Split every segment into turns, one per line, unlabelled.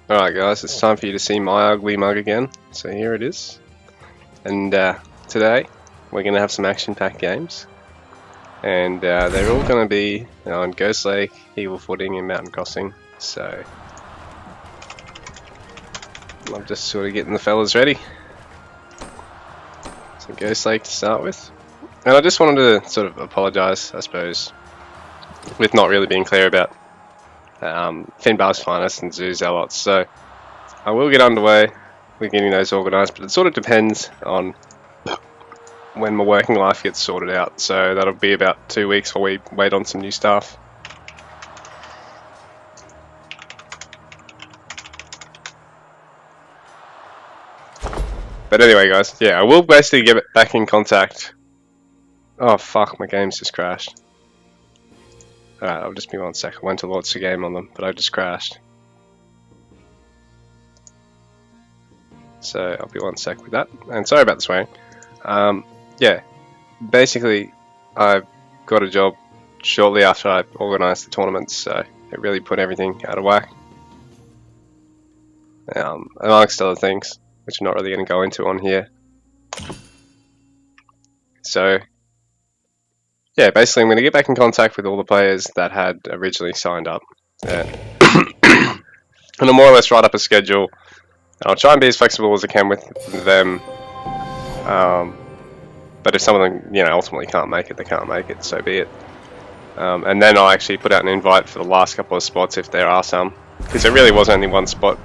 Alright guys, it's time for you to see my ugly mug again. So here it is. And today we're going to have some action-packed games. And they're all going to be on Ghost Lake, Eagle Footing and Mountain Crossing. So I'm just sort of getting the fellas ready. So Ghost Lake to start with. And I just wanted to sort of apologise, I suppose, with not really being clear about Finbar's Finest and Zoo Zealots. So I will get underway with getting those organised, but it sort of depends on when my working life gets sorted out. So that'll be about 2 weeks while we wait on some new stuff. But anyway guys, yeah, I will basically get back in contact. Oh fuck, my game's just crashed. Alright, I'll just be 1 sec. I went to launch the game on them, but I just crashed. So I'll be 1 sec with that. And sorry about the swearing. Yeah, basically I got a job shortly after I organised the tournaments, so it really put everything out of whack. Amongst other things, which I'm not really going to go into on here. So yeah, basically I'm going to get back in contact with all the players that had originally signed up. And I'll more or less write up a schedule. I'll try and be as flexible as I can with them. But if some of them, ultimately can't make it, they can't make it, so be it. And then I'll actually put out an invite for the last couple of spots if there are some. Because there really was only one spot.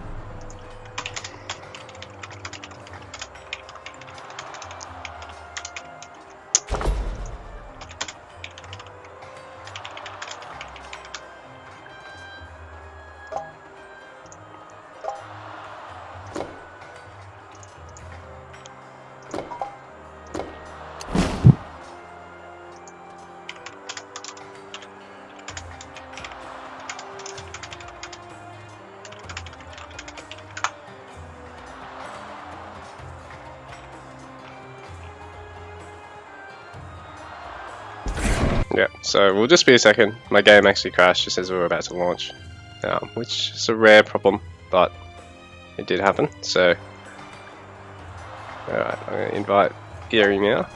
Yeah, so we'll just be a second. My game actually crashed just as we were about to launch, which is a rare problem, but it did happen. So, alright, I'm going to invite Eerie now.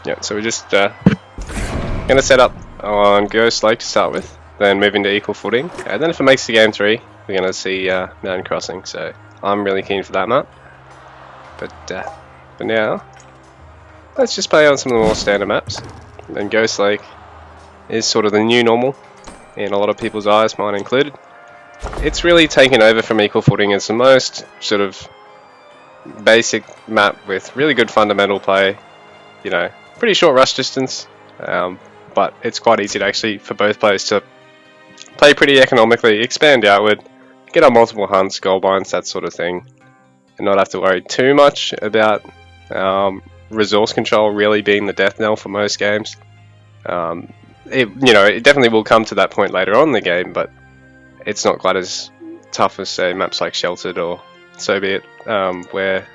Yeah, so we're just going to set up on Ghost Lake to start with, then move into Equal Footing, and then if it makes the game 3, we're going to see Mountain Crossing, so I'm really keen for that map. But for now, let's just play on some of the more standard maps, and Ghost Lake is sort of the new normal in a lot of people's eyes, mine included. It's really taken over from Equal Footing as the most sort of basic map with really good fundamental play, pretty short rush distance, but it's quite easy to actually, for both players to play pretty economically, expand outward, get on multiple hunts, goal binds, that sort of thing, and not have to worry too much about resource control really being the death knell for most games. It definitely will come to that point later on in the game, but it's not quite as tough as, say, maps like Sheltered or So Be It, where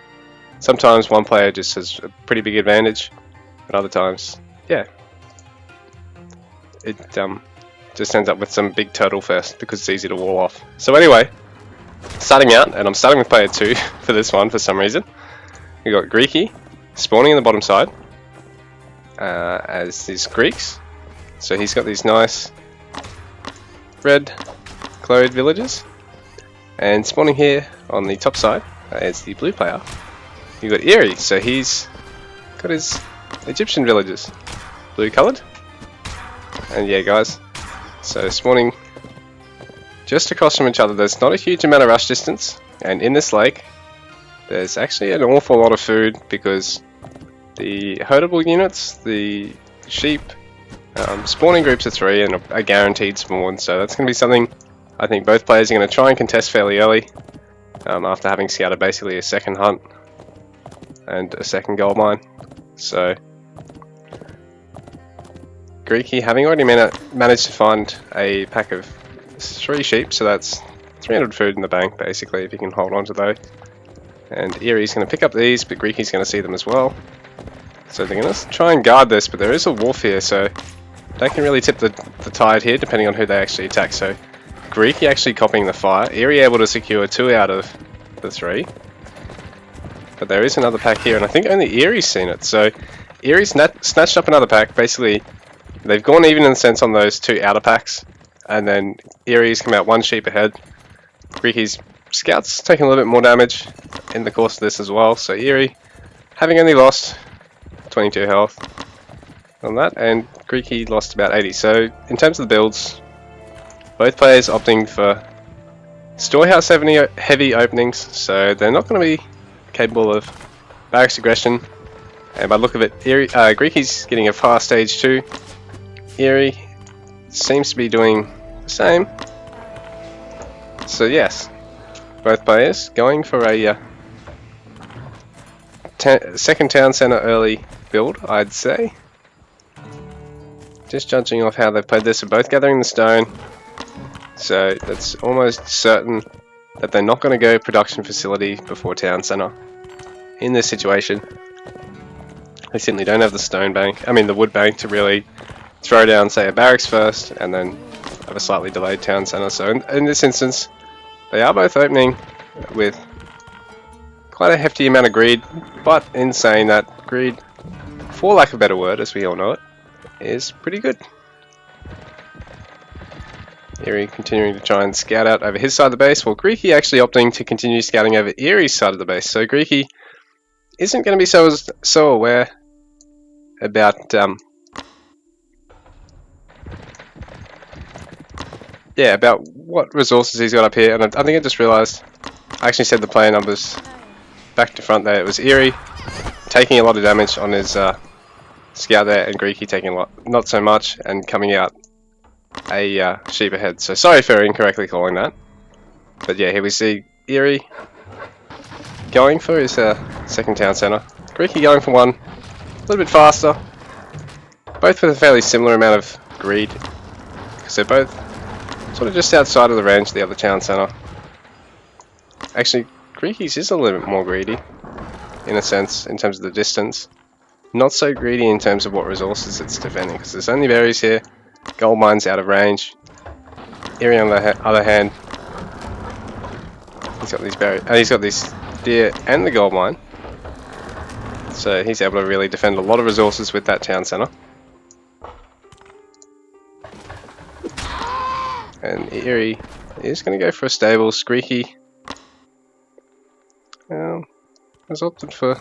sometimes one player just has a pretty big advantage. But other times, yeah, it just ends up with some big turtle fest because it's easy to wall off. So anyway, starting out, and I'm starting with player 2 for this one for some reason. We got Greeky spawning in the bottom side as these Greeks. So he's got these nice red clothed villages, and spawning here on the top side is the blue player. You got Eerie, so he's got his Egyptian villages, blue coloured, and yeah guys, so spawning just across from each other. There's not a huge amount of rush distance, and in this lake there's actually an awful lot of food because the herdable units, the sheep, spawning groups of 3 and a guaranteed spawn, so that's going to be something I think both players are going to try and contest fairly early. after having scouted basically a second hunt and a second gold mine. So Greeky, having already managed to find a pack of 3 sheep, so that's 300 food in the bank basically if you can hold on to those. And Erie's going to pick up these, but Greeky's going to see them as well. So they're going to try and guard this, but there is a wolf here, so that can really tip the tide here depending on who they actually attack. So Greeky actually copying the fire, Erie able to secure 2 out of the 3. But there is another pack here, and I think only Erie's seen it. So Erie's snatched up another pack. Basically, they've gone even in a sense on those 2 outer packs, and then Erie's come out 1 sheep ahead. Greeky's scouts taking a little bit more damage in the course of this as well. So Erie, having only lost 22 health on that, and Greeky lost about 80. So in terms of the builds, both players opting for storehouse heavy openings, so they're not going to be capable of barracks aggression. And by the look of it, Greeky's getting a fast stage 2. Erie seems to be doing the same. So yes, both players going for a second town centre early build, I'd say. Just judging off how they've played this, they're both gathering the stone. So that's almost certain that they're not going to go production facility before town centre. In this situation, they simply don't have the stone bank, the wood bank to really throw down, say, a barracks first, and then have a slightly delayed town centre. So in this instance, they are both opening with quite a hefty amount of greed, but in saying that, greed, for lack of a better word, as we all know it, is pretty good. Erie continuing to try and scout out over his side of the base, while Greeky actually opting to continue scouting over Erie's side of the base. So Greeky isn't going to be so aware about about what resources he's got up here. And I think I just realised I actually said the player numbers back to front there. It was Erie taking a lot of damage on his scout there, and Greeky taking a lot, not so much, and coming out a sheep ahead. So sorry for incorrectly calling that. But yeah, here we see Erie going for his second town centre. Greeky going for one a little bit faster. Both with a fairly similar amount of greed, because they're both sort of just outside of the range of the other town centre. Actually, Greeky's is a little bit more greedy, in a sense, in terms of the distance. Not so greedy in terms of what resources it's defending, because there's only berries here, gold mines out of range. Erie on the other hand, he's got these berries, he's got this deer and the gold mine, so he's able to really defend a lot of resources with that town centre. And Erie is going to go for a stable. Greeky has opted for...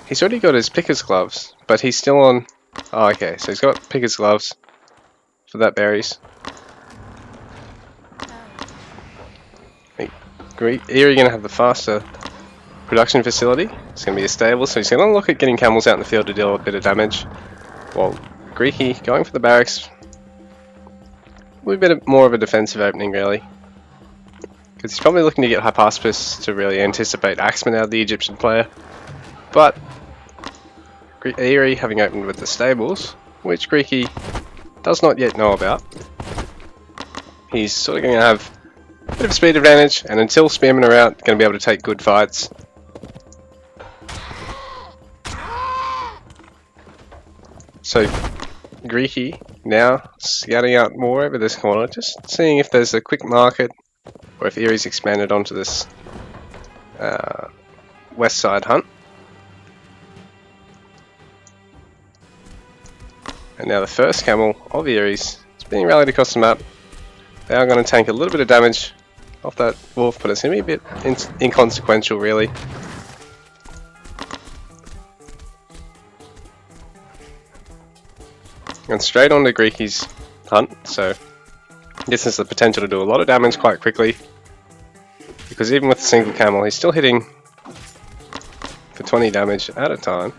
He's already got his picker's gloves, but he's still on... Oh, okay, so he's got picker's gloves for that berries. Erie going to have the faster production facility. It's going to be a stable, so he's going to look at getting camels out in the field to deal a bit of damage. While Greeky going for the barracks. A bit more of a defensive opening, really. Because he's probably looking to get Hypaspis to really anticipate Axeman out of the Egyptian player. But Erie having opened with the stables, which Greeky does not yet know about. He's sort of going to have a bit of speed advantage, and until Spearmen are out, going to be able to take good fights. So Greeky now scouting out more over this corner, just seeing if there's a quick market, or if Erie's expanded onto this west side hunt. And now the first camel of Erie's is being rallied across the map. They are going to tank a little bit of damage off that wolf, but it's going to be a bit inconsequential, really. And straight on to Greeky's hunt, so this has the potential to do a lot of damage quite quickly. Because even with a single camel, he's still hitting for 20 damage at a time.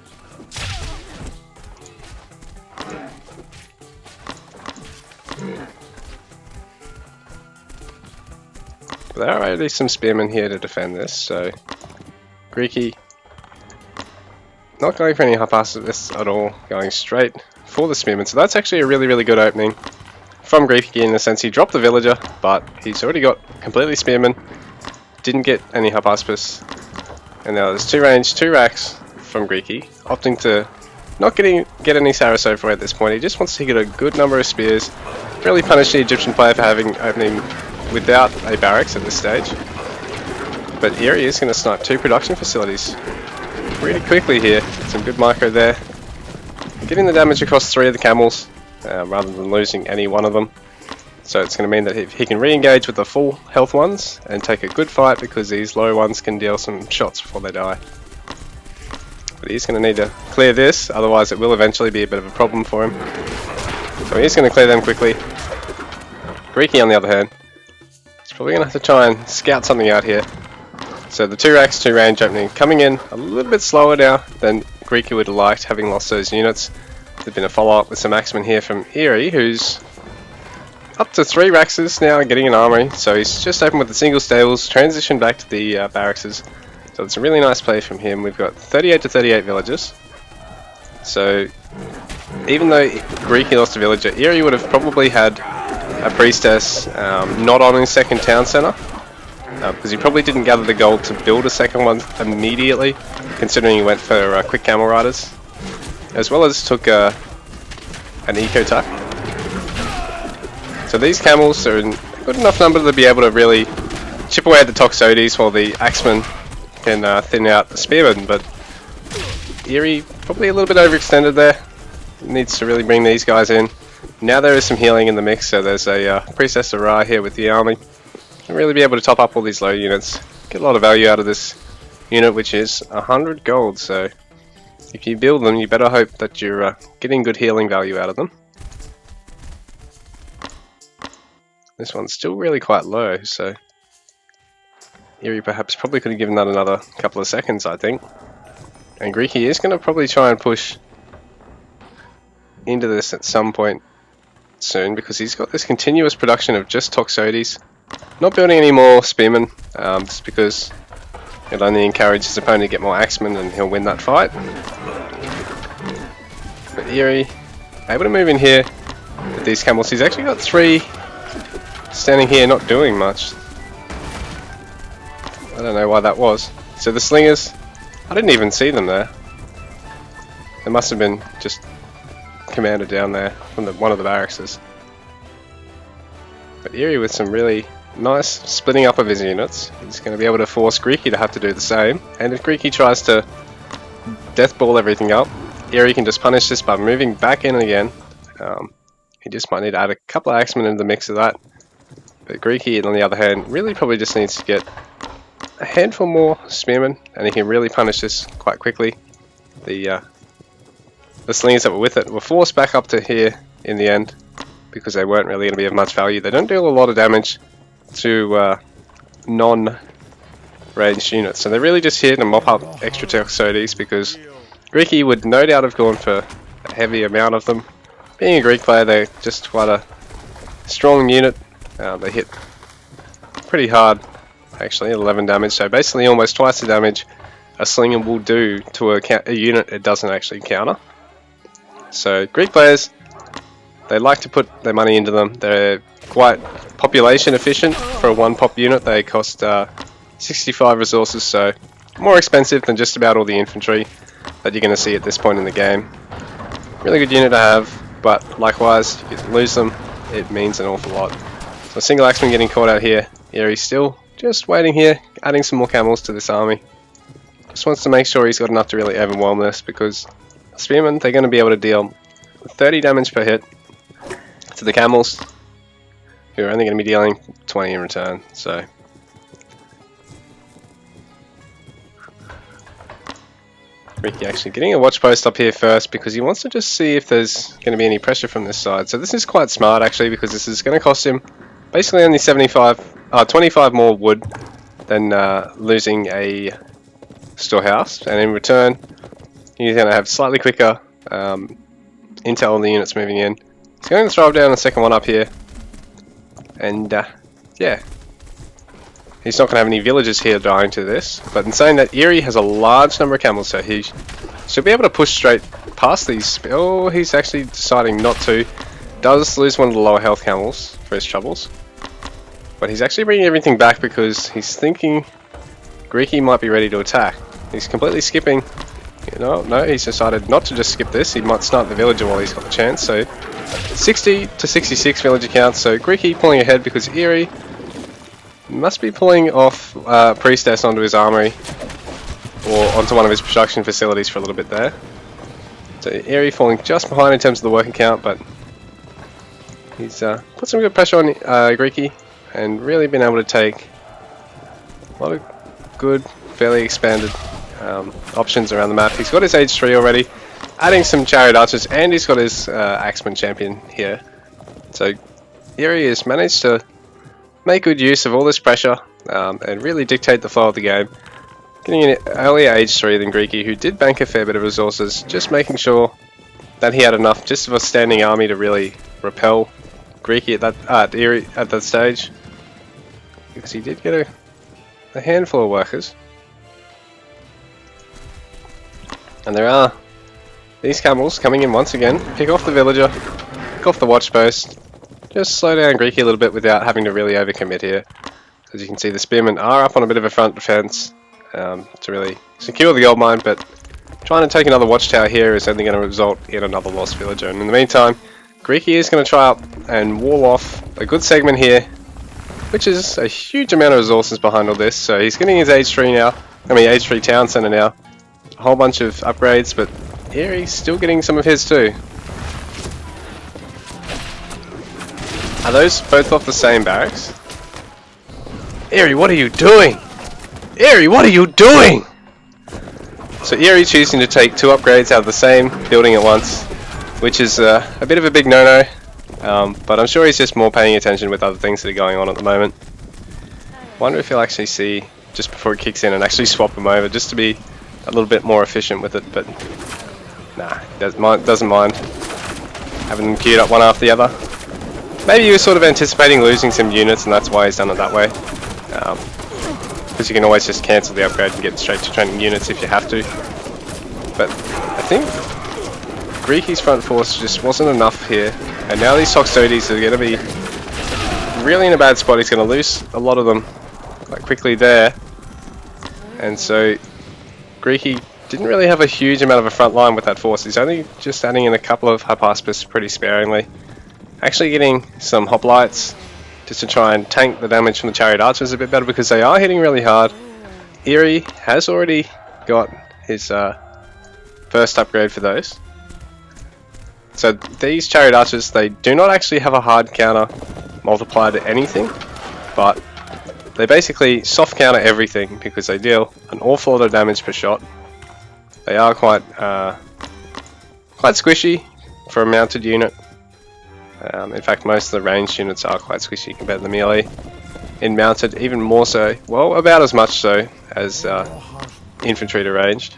But there are already some spearmen here to defend this, so Greeky not going for any half-assedness at all, going straight for the spearmen. So that's actually a really, really good opening from Greeky in the sense he dropped the villager, but he's already got completely spearmen, didn't get any half-aspas, and now there's 2 range, 2 racks from Greeky, opting to not get any Sarasova at this point. He just wants to get a good number of spears, really punish the Egyptian player for having opening without a barracks at this stage. But Eerie is going to snipe 2 production facilities really quickly here. Some good micro there. Getting the damage across 3 of the camels rather than losing any one of them. So it's going to mean that he can re-engage with the full health ones and take a good fight because these low ones can deal some shots before they die. But he's going to need to clear this, otherwise it will eventually be a bit of a problem for him. So he's going to clear them quickly. Greeky on the other hand, he's probably going to have to try and scout something out here. So the 2 racks, 2 range opening coming in a little bit slower now than Greeky would have liked, having lost those units. There's been a follow-up with some axemen here from Eerie, who's up to 3 raxes now and getting an armory. So he's just opened with the single stables, transitioned back to the barrackses. So it's a really nice play from him. We've got 38 to 38 villagers. So even though Greeky lost a villager, Eerie would have probably had a priestess not on his second town centre. Because he probably didn't gather the gold to build a second one immediately, considering he went for quick camel riders, as well as took an eco tuck. So these camels are in good enough number to be able to really chip away at the Toxotes while the axemen can thin out the spearmen. But Eerie probably a little bit overextended there. Needs to really bring these guys in. Now there is some healing in the mix, so there's a Priestess of Ra here with the army. And really be able to top up all these low units. Get a lot of value out of this unit, which is 100 gold. So if you build them, you better hope that you're getting good healing value out of them. This one's still really quite low, so Eerie perhaps probably could have given that another couple of seconds, I think. And Greeky is going to probably try and push into this at some point soon, because he's got this continuous production of just Toxotes. Not building any more spearmen, just because it'll only encourage his opponent to get more axemen and he'll win that fight. But Eerie, able to move in here with these camels. He's actually got 3 standing here not doing much. I don't know why that was. So the slingers, I didn't even see them there. They must have been just commanded down there from one of the barracks. But Eerie with some really nice splitting up of his units. He's going to be able to force Greeky to have to do the same. And if Greeky tries to death ball everything up, Eerie can just punish this by moving back in again. He just might need to add a couple of axemen into the mix of that. But Greeky, on the other hand, really probably just needs to get a handful more spearmen, and he can really punish this quite quickly. The slingers that were with it were forced back up to here in the end, because they weren't really going to be of much value. They don't deal a lot of damage to non-ranged units, so they're really just here to mop up extra Toxotes, because Greeky would no doubt have gone for a heavy amount of them. Being a Greek player, they're just quite a strong unit. They hit pretty hard, actually, at 11 damage, so basically almost twice the damage a slinger will do to a unit it doesn't actually counter. So Greek players, they like to put their money into them. They're quite population efficient for a 1 pop unit. They cost 65 resources, so more expensive than just about all the infantry that you're going to see at this point in the game. Really good unit to have, but likewise, if you lose them, it means an awful lot. So single axeman getting caught out here. Eerie's still just waiting here, adding some more camels to this army. Just wants to make sure he's got enough to really overwhelm this, because spearmen, they're going to be able to deal 30 damage per hit to the camels, who are only going to be dealing 20 in return. So Ricky actually getting a watch post up here first, because he wants to just see if there's going to be any pressure from this side. So this is quite smart actually, because this is going to cost him basically only 25 more wood than losing a storehouse, and in return he's going to have slightly quicker intel on the units moving in. He's going to throw down a second one up here, and yeah, he's not going to have any villagers here dying to this. But in saying that, Eerie has a large number of camels, so he should be able to push straight past these. Oh, he's actually deciding not to. Does lose one of the lower health camels for his troubles. But he's actually bringing everything back because he's thinking Greeky might be ready to attack. He's completely skipping. No, he's decided not to just skip this. He might snipe the villager while he's got the chance. So 60 to 66 villager count. So Greeky pulling ahead because Eerie must be pulling off Priestess onto his armory or onto one of his production facilities for a little bit there. So Eerie falling just behind in terms of the working count, but he's put some good pressure on Greeky and really been able to take a lot of good, fairly expanded options around the map. He's got his Age 3 already, adding some Chariot Archers, and he's got his Axeman Champion here. So Eerie has managed to make good use of all this pressure and really dictate the flow of the game. Getting an earlier Age 3 than Greeky, who did bank a fair bit of resources, just making sure that he had enough just of a standing army to really repel Greeky at Eerie at that stage. Because he did get a handful of workers. And there are these camels coming in once again. Pick off the villager, pick off the watch post. Just slow down Greeky a little bit without having to really overcommit here. As you can see, the spearmen are up on a bit of a front defense to really secure the gold mine, but trying to take another watchtower here is only going to result in another lost villager. And in the meantime, Greeky is going to try up and wall off a good segment here, which is a huge amount of resources behind all this. So he's getting his Age 3 now, Age 3 town center now. A whole bunch of upgrades, but Eerie's still getting some of his too. Are those both off the same barracks? Eerie, what are you doing? Eerie, what are you doing? So Eerie choosing to take 2 upgrades out of the same building at once, which is a bit of a big no-no, but I'm sure he's just more paying attention with other things that are going on at the moment. Wonder if he'll actually see, just before he kicks in, and actually swap them over, just to be a little bit more efficient with it, but nah, he doesn't mind having them queued up one after the other. Maybe he was sort of anticipating losing some units and that's why he's done it that way. Because you can always just cancel the upgrade and get straight to training units if you have to. But I think Greeky's front force just wasn't enough here, and now these Toxotes are going to be really in a bad spot. He's going to lose a lot of them quite quickly there, and so Greeky didn't really have a huge amount of a front line with that force. He's only just adding in a couple of Hypaspis pretty sparingly. Actually getting some hoplites just to try and tank the damage from the Chariot Archers a bit better because they are hitting really hard. Eerie has already got his first upgrade for those. So these Chariot Archers, they do not actually have a hard counter multiplier to anything, but they basically soft counter everything because they deal an awful lot of damage per shot. They are quite squishy for a mounted unit. In fact, most of the ranged units are quite squishy compared to the melee. In mounted, even more so. Well, about as much so as infantry to ranged.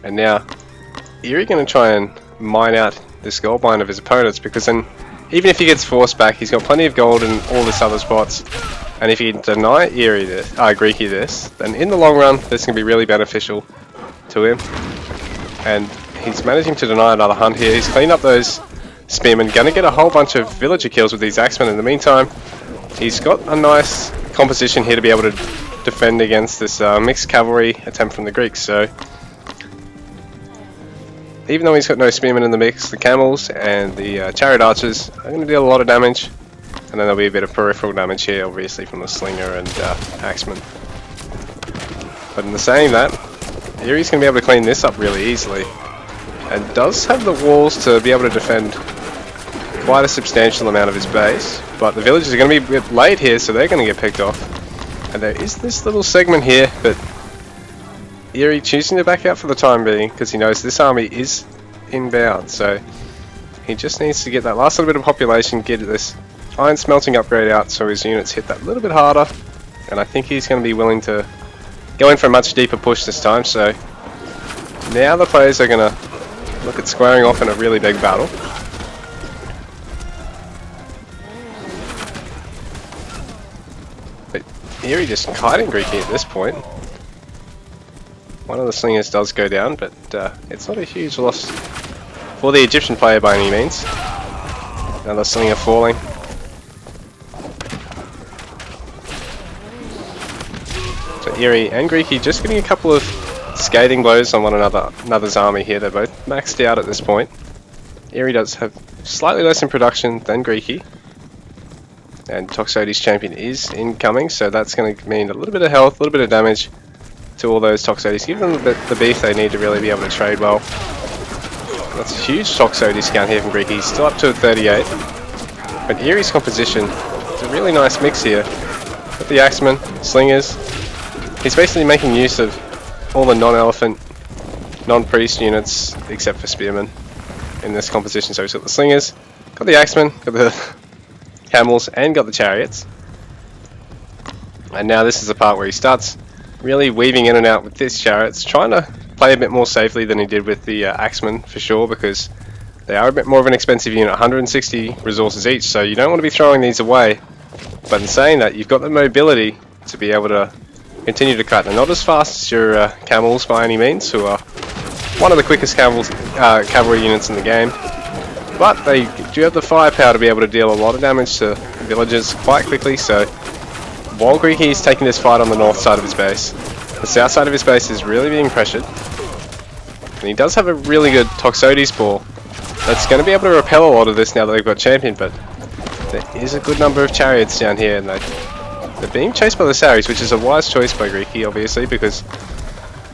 And now, Eerie going to try and mine out this gold mine of his opponents, because then, even if he gets forced back, he's got plenty of gold in all this other spots. And if he can deny Greeky this, then in the long run, this can be really beneficial to him. And he's managing to deny another hunt here. He's cleaned up those spearmen, going to get a whole bunch of villager kills with these axemen. In the meantime, he's got a nice composition here to be able to defend against this mixed cavalry attempt from the Greeks. So, even though he's got no spearmen in the mix, the camels and the chariot archers are going to deal a lot of damage. And then there'll be a bit of peripheral damage here, obviously, from the slinger and axemen. But in the saying that, Eerie's going to be able to clean this up really easily. And does have the walls to be able to defend quite a substantial amount of his base. But the villagers are going to be a bit late here, so they're going to get picked off. And there is this little segment here, but Eerie choosing to back out for the time being, because he knows this army is inbound. So he just needs to get that last little bit of population, get this iron smelting upgrade out so his units hit that little bit harder. And I think he's going to be willing to go in for a much deeper push this time. So now the players are going to look at squaring off in a really big battle. Eerie just kiting Greeky at this point. One of the slingers does go down, but it's not a huge loss for the Egyptian player by any means. Another slinger falling. So Eerie and Greeky just getting a couple of scathing blows on one another's army here. They're both maxed out at this point. Eerie does have slightly less in production than Greeky. And Toxotes champion is incoming, so that's going to mean a little bit of health, a little bit of damage to all those Toxotes. Give them the beef they need to really be able to trade well. That's a huge Toxotes count here from Greeky. He's still up to 38. But Eerie's composition is a really nice mix here. Got the Axemen, Slingers. He's basically making use of all the non-elephant, non-priest units except for Spearmen in this composition. So he's got the Slingers, got the Axemen, got the Camels, and got the Chariots. And now this is the part where he starts really weaving in and out with this Chariots, trying to play a bit more safely than he did with the Axemen for sure, because they are a bit more of an expensive unit, 160 resources each, so you don't want to be throwing these away. But in saying that, you've got the mobility to be able to continue to cut. They're not as fast as your Camels by any means, who are one of the quickest cavalry units in the game, but they do have the firepower to be able to deal a lot of damage to villagers quite quickly. So while Greeky is taking this fight on the north side of his base, the south side of his base is really being pressured, and he does have a really good Toxotes ball that's going to be able to repel a lot of this now that they've got champion. But there is a good number of Chariots down here, and they're being chased by the Saris, which is a wise choice by Greeky, obviously, because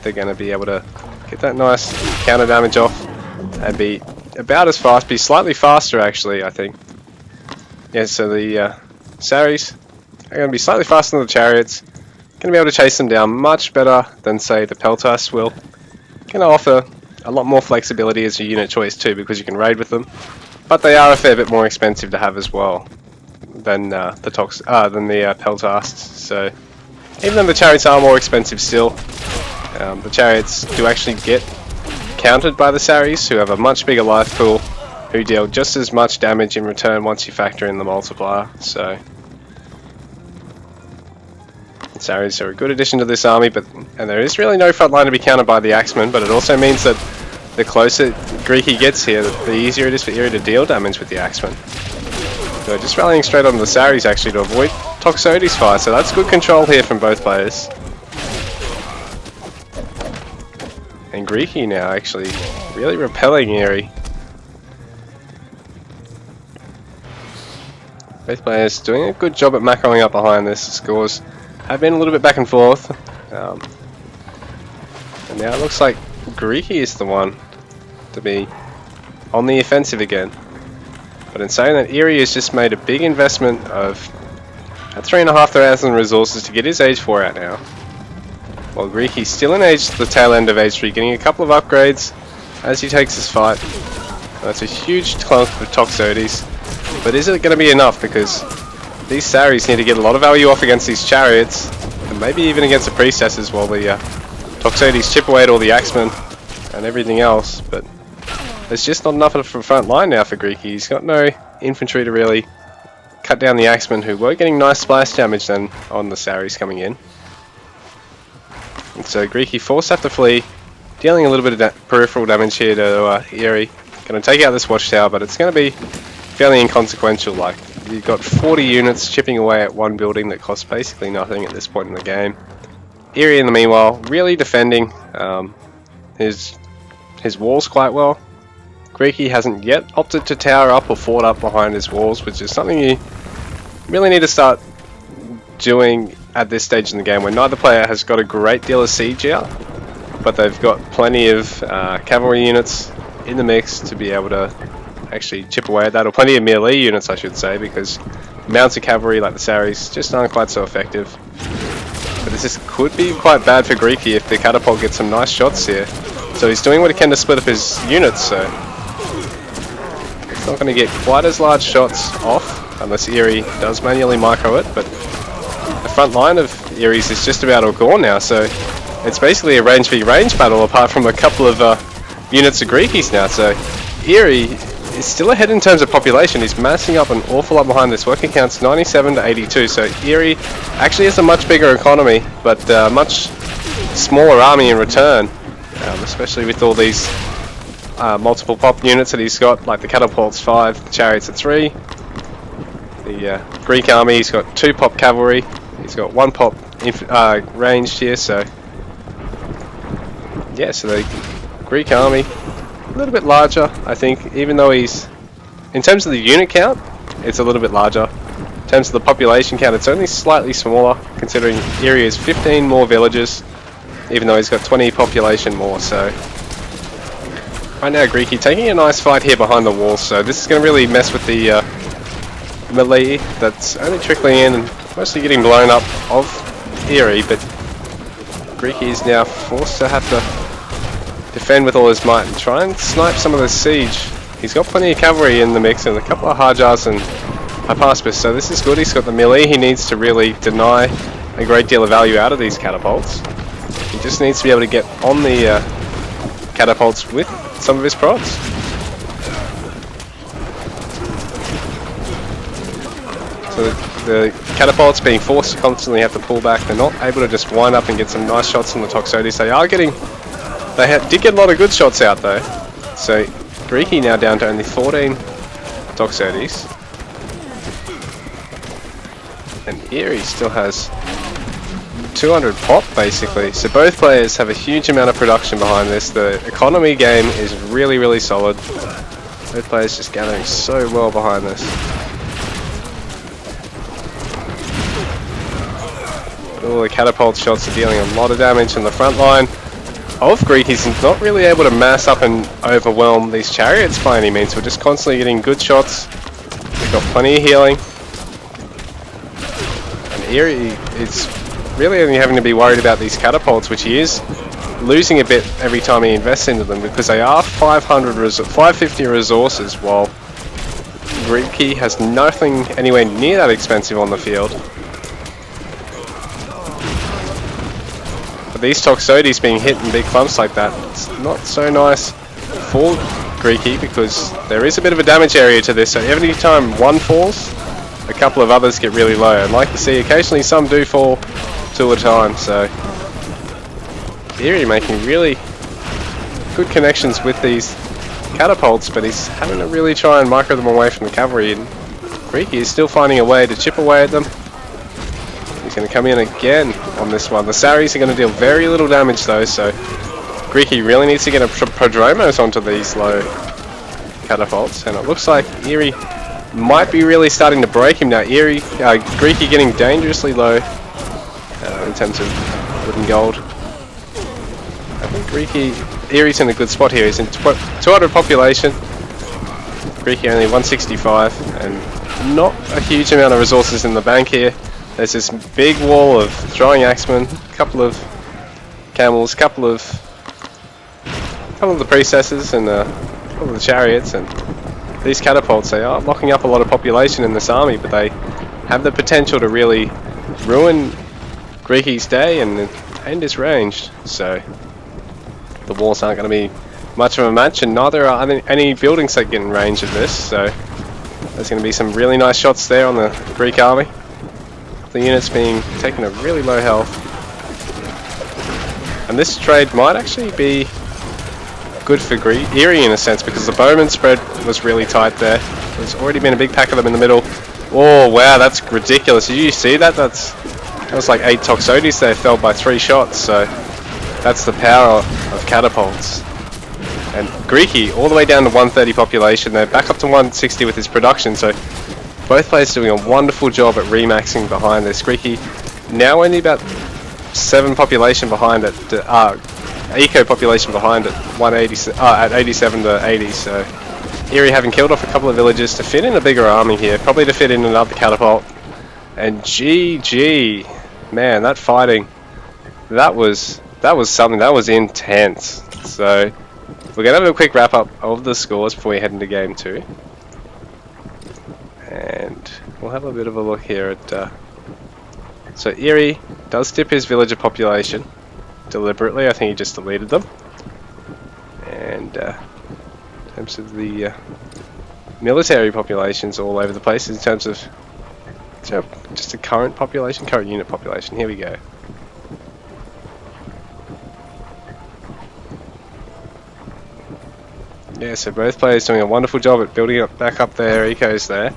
they're going to be able to get that nice counter damage off and be about as fast, be slightly faster actually, I think. Yeah, so the Saris are going to be slightly faster than the Chariots, going to be able to chase them down much better than say the Peltas will. Going to offer a lot more flexibility as your unit choice too, because you can raid with them, but they are a fair bit more expensive to have as well than the Peltas. So even though the Chariots are more expensive still, the Chariots do actually get countered by the Saris, who have a much bigger life pool, who deal just as much damage in return once you factor in the multiplier. So the Saris are a good addition to this army, and there is really no front line to be countered by the Axemen, but it also means that the closer Greeky gets here, the easier it is for Eerie to deal damage with the Axemen. So just rallying straight onto the Saris actually to avoid Toxotes fire, so that's good control here from both players. And Greeky now actually really repelling Eerie. Both players doing a good job at macroing up behind this. The scores have been a little bit back and forth. And now it looks like Greeky is the one to be on the offensive again. But in saying that, Eerie has just made a big investment of 3,500 resources to get his Age 4 out now. While Greeky's still in the tail end of Age 3, getting a couple of upgrades as he takes his fight. That's a huge clunk of Toxotes. But is it going to be enough? Because these Saris need to get a lot of value off against these Chariots, and maybe even against the Priestesses, while the Toxotes chip away at all the Axemen and everything else. But there's just not enough of a front line now for Greeky. He's got no infantry to really cut down the Axemen, who were getting nice splash damage then on the Saris coming in. And so Greeky forced to have to flee, dealing a little bit of peripheral damage here to Eerie. Going to take out this watchtower, but it's going to be fairly inconsequential. Like, you've got 40 units chipping away at one building that costs basically nothing at this point in the game. Eerie, in the meanwhile, really defending his walls quite well. Greeky hasn't yet opted to tower up or fort up behind his walls, which is something you really need to start doing at this stage in the game, where neither player has got a great deal of siege out, but they've got plenty of cavalry units in the mix to be able to actually chip away at that, or plenty of melee units I should say, because mounted cavalry like the Saris just aren't quite so effective. But this could be quite bad for Greeky if the catapult gets some nice shots here. So he's doing what he can to split up his units, so it's not going to get quite as large shots off unless Eerie does manually micro it. But the front line of Eerie's is just about all gone now, so it's basically a range v range battle apart from a couple of units of Greeky's now. So Eerie is still ahead in terms of population. He's massing up an awful lot behind this. Working count's 97 to 82, so Erie actually has a much bigger economy, but much smaller army in return, especially with all these multiple pop units that he's got, like the catapults 5, the chariots are 3. The Greek army, he's got 2 pop cavalry, he's got 1 pop ranged here, so yeah, so the Greek army a little bit larger, I think, even though he's, in terms of the unit count, it's a little bit larger. In terms of the population count, it's only slightly smaller, considering Erie has 15 more villages, even though he's got 20 population more. So right now Greeky taking a nice fight here behind the wall, so this is going to really mess with the melee that's only trickling in and mostly getting blown up of Erie, but Greeky is now forced to have to defend with all his might and try and snipe some of the siege. He's got plenty of cavalry in the mix and a couple of Hajars and Hypaspis, so this is good. He's got the melee. He needs to really deny a great deal of value out of these catapults. He just needs to be able to get on the catapults with some of his prods. So the catapults being forced to constantly have to pull back. They're not able to just wind up and get some nice shots on the Toxotes. They are getting... They did get a lot of good shots out though. So Greeky now down to only 14 Toxotes. And Erie still has 200 pop basically. So both players have a huge amount of production behind this. The economy game is really, really solid. Both players just gathering so well behind this. All the catapult shots are dealing a lot of damage in the front line of Greek. He's not really able to mass up and overwhelm these chariots by any means. We're just constantly getting good shots. We've got plenty of healing. And Erie is really only having to be worried about these catapults, which he is losing a bit every time he invests into them, because they are 550 resources, while Greeky has nothing anywhere near that expensive on the field. But these Toxotes being hit in big clumps like that, it's not so nice for Greeky, because there is a bit of a damage area to this, so every time one falls, a couple of others get really low. And like you see, occasionally some do fall 2 at a time, so Erie making really good connections with these catapults, but he's having to really try and micro them away from the cavalry, and Greeky is still finding a way to chip away at them. He's going to come in again on this one. The Saris are going to deal very little damage though, so Greeky really needs to get a Prodromos onto these low catapults, and it looks like Erie might be really starting to break him now. Greeky getting dangerously low in terms of wood and gold. I think Erie's in a good spot here. He's in 200 population. Greeky only 165, and not a huge amount of resources in the bank here. There's this big wall of throwing axemen, a couple of camels, a couple of the priestesses, and a couple of the chariots, and these catapults. They are locking up a lot of population in this army, but they have the potential to really ruin Greeky's day and end his range. So the walls aren't going to be much of a match, and neither are any buildings that get in range of this. So there's going to be some really nice shots there on the Greek army. The units being taken a really low health, and this trade might actually be good for Erie in a sense, because the bowman spread was really tight there. There's already been a big pack of them in the middle. Oh wow, that's ridiculous. Did you see that? That was like 8 Toxotes there, fell by 3 shots. So that's the power of catapults. And Greeky all the way down to 130 population. They're back up to 160 with his production, so both players doing a wonderful job at remaxing behind this. Greeky now only about 7 population behind it, eco population behind it, at 87 to 80. So Erie having killed off a couple of villages to fit in a bigger army here, probably to fit in another catapult. And GG, man, that fighting, that was something. That was intense. So we're gonna have a quick wrap up of the scores before we head into game 2. And we'll have a bit of a look here at so Erie does dip his villager population deliberately. I think he just deleted them. And in terms of the military populations all over the place in terms of just the current unit population. Here we go. Yeah, so both players doing a wonderful job at building up back up their ecos there.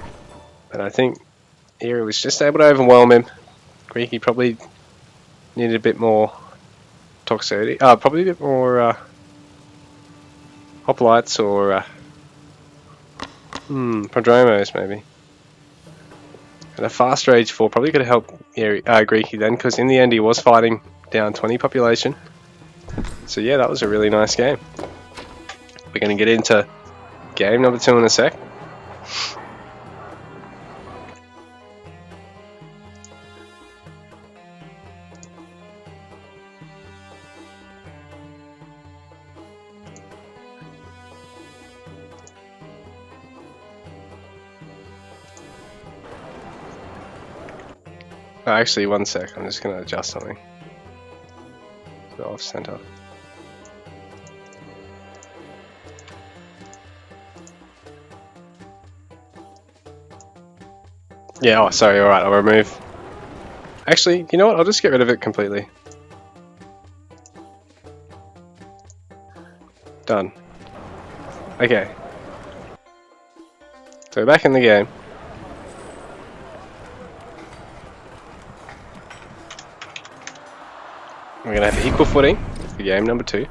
And I think Eerie was just able to overwhelm him. Greeky probably needed a bit more toxicity. Probably a bit more hoplites or prodromos maybe. And a fast rage 4 probably could have helped Greeky then, because in the end he was fighting down 20 population. So yeah, that was a really nice game. We're going to get into game number 2 in a sec. Actually, one sec, I'm just going to adjust something. So off center. Yeah, oh sorry, alright, I'll remove. Actually, you know what, I'll just get rid of it completely. Done. Okay. So we're back in the game. We're going to have equal footing for game number 2.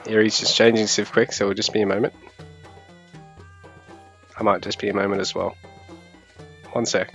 Eerie's just changing Civ quick, so it'll just be a moment. I might just be a moment as well. One sec.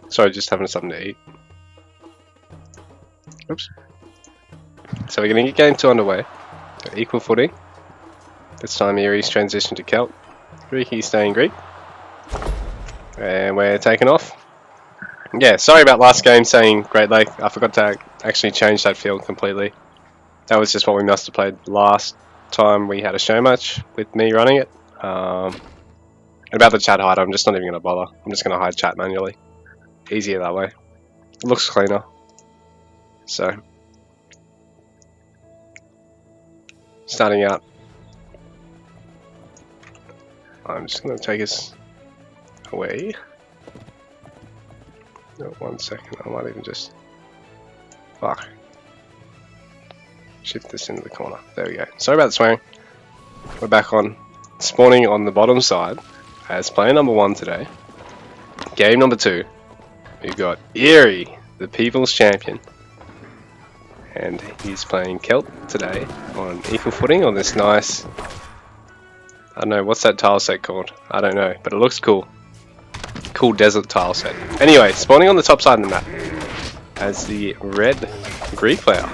Sorry, just having something to eat. Oops. So we're going to get game 2 underway. Equal footing. This time Eerie's transition to Celt. Greeky's staying Greek. And we're taking off. Yeah, sorry about last game saying Great Lake. I forgot to actually change that field completely. That was just what we must have played last time we had a show match with me running it. And about the chat hide, I'm just not even going to bother. I'm just going to hide chat manually. Easier that way. It looks cleaner. So, starting out, I'm just going to take us away. No, 1 second, I might even just, fuck, shift this into the corner. There we go. Sorry about the swearing. We're back on, spawning on the bottom side as player number 1 today. Game number 2. We've got Eerie, the People's Champion, and he's playing Celt today on equal footing on this nice, I don't know, what's that tile set called? I don't know, but it looks cool. Cool desert tile set. Anyway, spawning on the top side of the map as the red Greek player.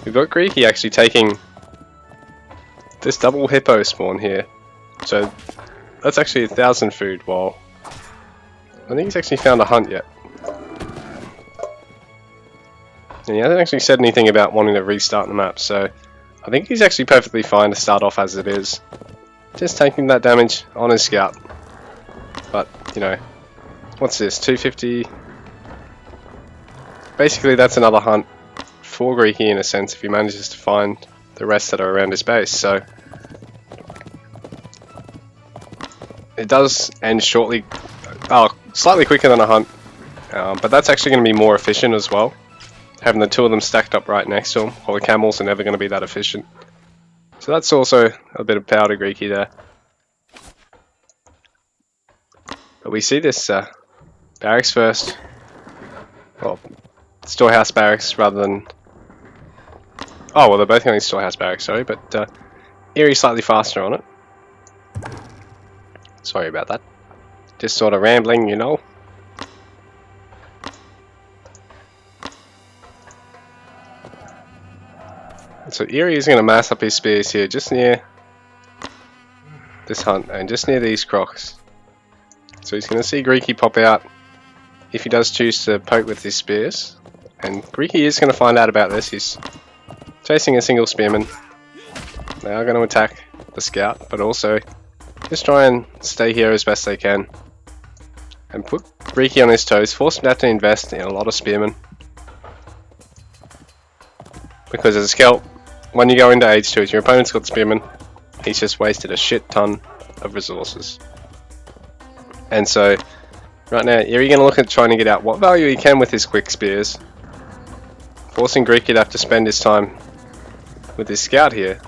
We've got Greeky actually taking this double hippo spawn here. So that's actually 1,000 food, while I think he's actually found a hunt yet. And he hasn't actually said anything about wanting to restart the map, so I think he's actually perfectly fine to start off as it is. Just taking that damage on his scout. But, you know, what's this, 250? Basically that's another hunt for Greeky in a sense, if he manages to find the rest that are around his base. So it does end shortly, slightly quicker than a hunt, but that's actually going to be more efficient as well. having the two of them stacked up right next to him, while the camels are never going to be that efficient. So that's also a bit of power to Greeky there. But we see this barracks first. Well, storehouse barracks rather than... Oh, well, they're both going storehouse barracks, sorry, but Eerie slightly faster on it. Sorry about that. Just sort of rambling, you know. So Eerie is going to mass up his spears here, just near this hunt, and just near these crocs. So he's going to see Greeky pop out if he does choose to poke with his spears. And Greeky is going to find out about this. He's chasing a single spearman. They are going to attack the scout, but also just try and stay here as best they can. And put Greeky on his toes, force him to have to invest in a lot of spearmen. Because as a scout, when you go into age 2, if your opponent's got spearmen, he's just wasted a shit ton of resources. And so, right now, Eerie going to look at trying to get out what value he can with his quick spears. Forcing Greeky to have to spend his time with his scout here.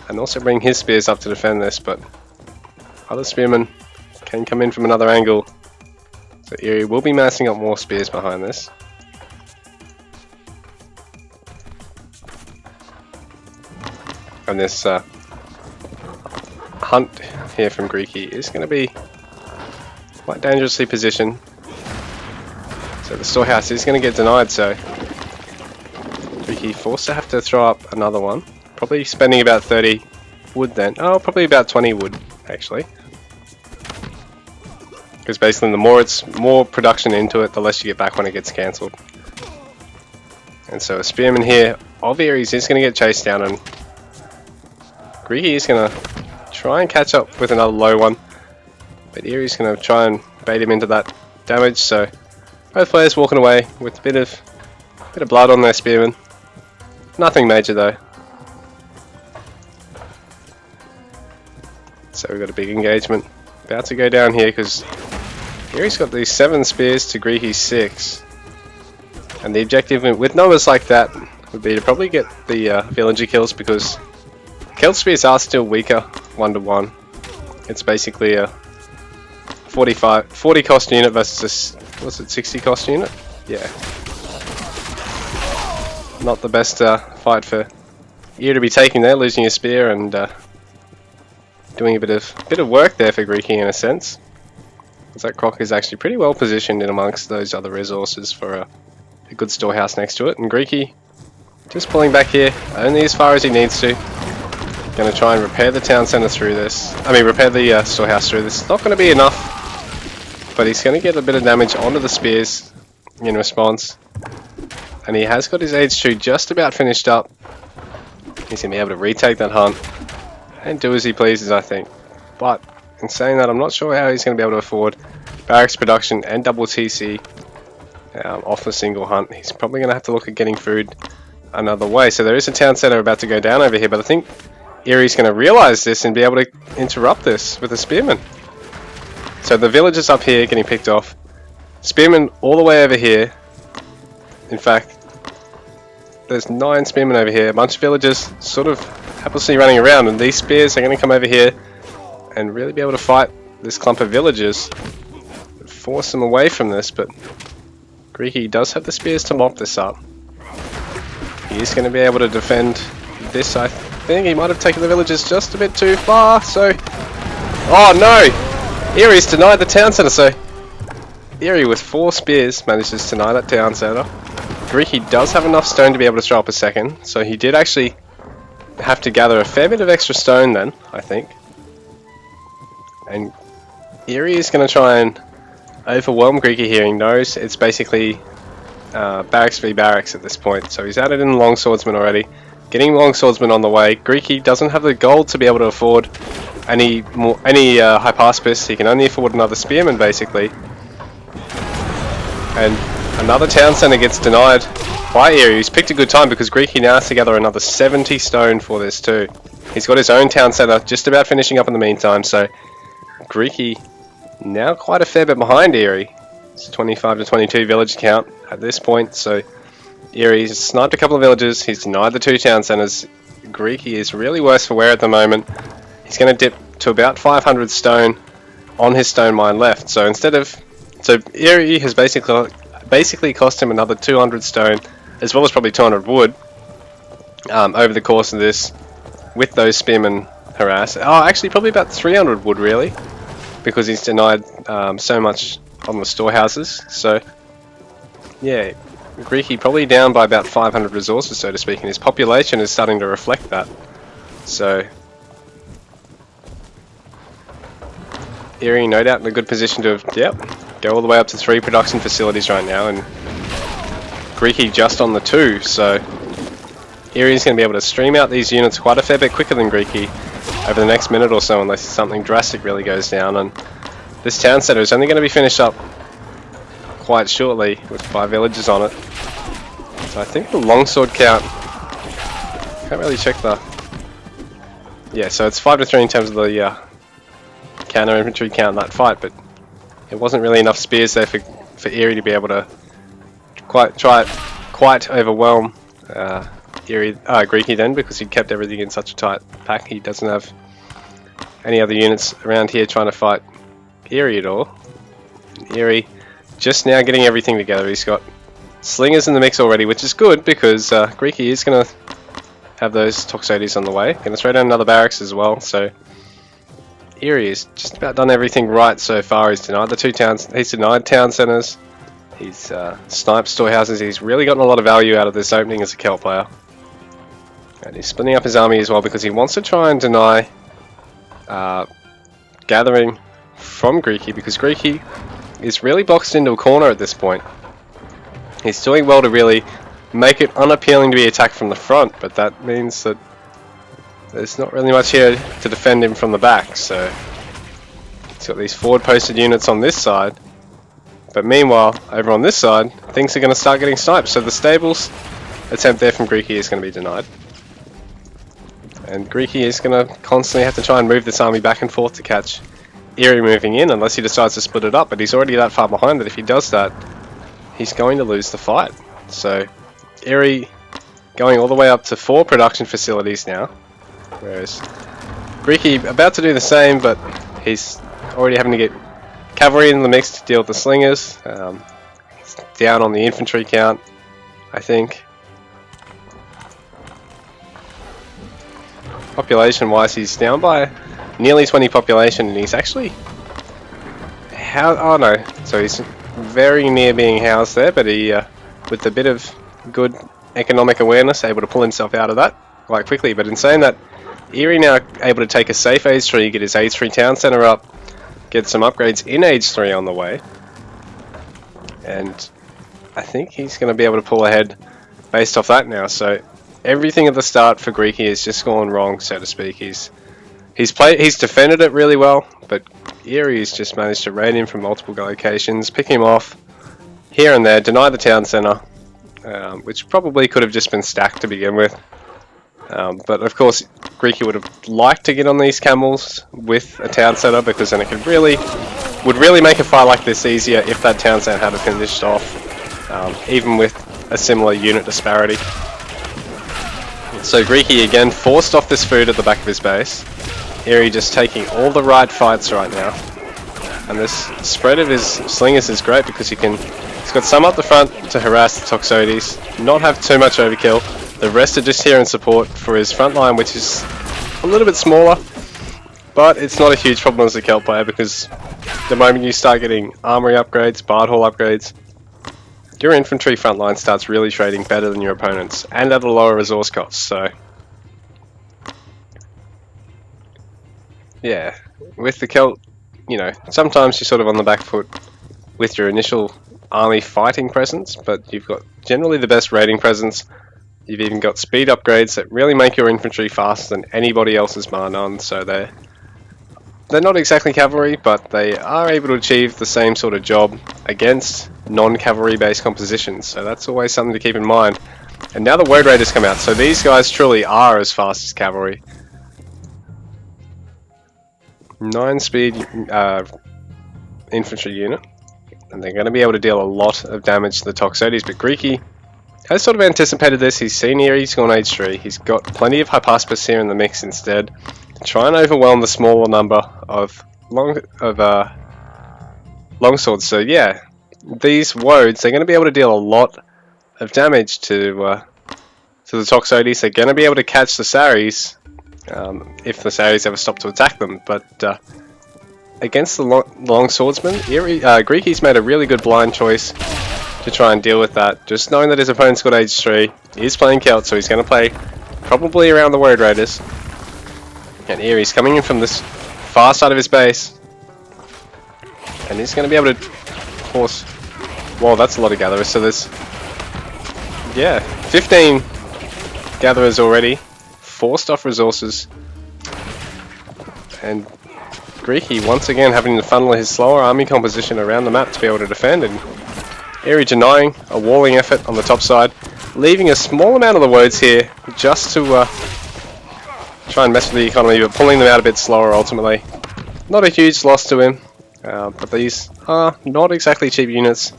And also bring his spears up to defend this, but other spearmen can come in from another angle. So Eerie will be massing up more spears behind this. And this hunt here from Greeky is going to be quite dangerously positioned. So the storehouse is going to get denied, so Greeky forced to have to throw up another one. Probably spending about 30 wood then. Oh, probably about 20 wood, actually. Because basically the more production into it, the less you get back when it gets cancelled. And so a spearman here of Eerie's is going to get chased down, and Greeky is going to try and catch up with another low one. But Eerie's going to try and bait him into that damage, so both players walking away with a bit of blood on their spearmen. Nothing major though. So we've got a big engagement about to go down here because Eerie's got these 7 spears to Greeky's 6. And the objective with numbers like that would be to probably get the villager kills, because Celt spears are still weaker 1-to-1. It's basically a 40 cost unit versus a, what's it, 60 cost unit? Yeah. Not the best fight for you to be taking there, losing your spear and doing a bit of work there for Greeky in a sense. Because that croc is actually pretty well positioned in amongst those other resources for a good storehouse next to it. And Greeky just pulling back here, only as far as he needs to. Going to try and repair the town centre through this. Repair the storehouse through this. Not going to be enough, but he's going to get a bit of damage onto the spears in response. And he has got his age 2 just about finished up. He's going to be able to retake that hunt and do as he pleases, I think. But in saying that, I'm not sure how he's going to be able to afford barracks production and double TC off a single hunt. He's probably going to have to look at getting food another way. So there is a town centre about to go down over here, but I think Eerie's going to realise this and be able to interrupt this with a spearman. So the villagers up here getting picked off. Spearmen all the way over here. In fact, there's 9 spearmen over here. A bunch of villagers sort of helplessly running around, and these spears are going to come over here and really be able to fight this clump of villagers. Force them away from this, but Greeky does have the spears to mop this up. He is going to be able to defend this, I think. He might have taken the villagers just a bit too far, so... Oh no! Eerie's denied the town centre, so... Eerie with 4 spears manages to deny that town centre. Greeky does have enough stone to be able to throw up a second, so he did actually have to gather a fair bit of extra stone then, I think. And Eerie is going to try and overwhelm Greeky here. He knows it's basically barracks v barracks at this point, so he's added in longswordsman already. Getting longswordsman on the way. Greeky doesn't have the gold to be able to afford any hypaspis. He can only afford another spearman basically. And another town centre gets denied by Eerie. He's picked a good time because Greeky now has to gather another 70 stone for this too. He's got his own town centre just about finishing up in the meantime, so Greeky now quite a fair bit behind Eerie. It's 25 to 22 village count at this point, so Erie's sniped a couple of villages, he's denied the 2 town centres. Greeky is really worse for wear at the moment. He's going to dip to about 500 stone on his stone mine left. So Erie has basically cost him another 200 stone, as well as probably 200 wood, over the course of this, with those spearmen harass. Oh, actually probably about 300 wood really, because he's denied so much on the storehouses. So yeah, Greeky probably down by about 500 resources, so to speak, and his population is starting to reflect that. So Erie, no doubt in a good position to go all the way up to 3 production facilities right now, and Greeky just on the 2. So Erie's going to be able to stream out these units quite a fair bit quicker than Greeky over the next minute or so, unless something drastic really goes down. And this town centre is only going to be finished up quite shortly with 5 villages on it. So I think the longsword count, can't really check the, yeah, so it's 5 to 3 in terms of the counter infantry count in that fight, but it wasn't really enough spears there for Erie to be able to quite overwhelm Greeky then, because he kept everything in such a tight pack. He doesn't have any other units around here trying to fight Erie at all. Erie just now getting everything together. He's got slingers in the mix already, which is good because Greeky is going to have those Toxotes on the way. Going to throw down another barracks as well. So Erie has just about done everything right so far. He's denied the 2 towns. He's denied town centres. He's sniped storehouses. He's really gotten a lot of value out of this opening as a Celt player. And he's splitting up his army as well because he wants to try and deny gathering from Greeky, because Greeky is really boxed into a corner at this point. He's doing well to really make it unappealing to be attacked from the front, but that means that there's not really much here to defend him from the back. So he's got these forward posted units on this side, but meanwhile over on this side things are going to start getting sniped. So the stables attempt there from Greeky is going to be denied, and Greeky is going to constantly have to try and move this army back and forth to catch Erie moving in, unless he decides to split it up. But he's already that far behind that if he does that, he's going to lose the fight. So Erie going all the way up to 4 production facilities now, whereas Greeky about to do the same, but he's already having to get cavalry in the mix to deal with the slingers. He's down on the infantry count, I think. Population wise, he's down by nearly 20 population, and he's actually so he's very near being housed there, but he with a bit of good economic awareness able to pull himself out of that quite quickly. But in saying that, Erie now able to take a safe age 3, get his age 3 town centre up, get some upgrades in age 3 on the way, and I think he's going to be able to pull ahead based off that now. So everything at the start for Greeky has just gone wrong, so to speak. He's defended it really well, but Erie's just managed to raid in from multiple locations, pick him off here and there, deny the town centre, which probably could have just been stacked to begin with. But of course, Greeky would have liked to get on these camels with a town centre, because then it would really make a fight like this easier if that town centre had finished off, even with a similar unit disparity. So Greeky again forced off this food at the back of his base. Erie just taking all the right fights right now, and this spread of his slingers is great because he's got some up the front to harass the Toxotes, not have too much overkill. The rest are just here in support for his front line, which is a little bit smaller, but it's not a huge problem as a Celt player, because the moment you start getting armory upgrades, Bard Hall upgrades, your infantry front line starts really trading better than your opponents, and at a lower resource cost. So yeah, with the Celt, you know, sometimes you're sort of on the back foot with your initial army fighting presence, but you've got generally the best raiding presence. You've even got speed upgrades that really make your infantry faster than anybody else's bar none. So they're not exactly cavalry, but they are able to achieve the same sort of job against non-cavalry based compositions. So that's always something to keep in mind. And now the Woad Raiders come out, so these guys truly are as fast as cavalry. 9 speed infantry unit, and they're going to be able to deal a lot of damage to the Toxotes, but Greeky Has sort of anticipated this. He's seen Erie's gone H3. He's got plenty of Hypaspis here in the mix instead. Try and overwhelm the smaller number of longswords. So yeah, these woads, they're going to be able to deal a lot of damage to the Toxotes. They're going to be able to catch the Saris if the Saris ever stop to attack them. But against the long swordsman, Greeky's made a really good blind choice to try and deal with that. Just knowing that his opponent's got H3, he's playing Celt, so he's going to play probably around the Woad Raiders. And Erie's coming in from this far side of his base. And he's going to be able to force... Well, that's a lot of gatherers, so there's... Yeah, 15 gatherers already. Forced off resources. And Greeky once again having to funnel his slower army composition around the map to be able to defend, and Erie denying a walling effort on the top side, leaving a small amount of the Woads here just to try and mess with the economy, but pulling them out a bit slower ultimately. Not a huge loss to him, but these are not exactly cheap units.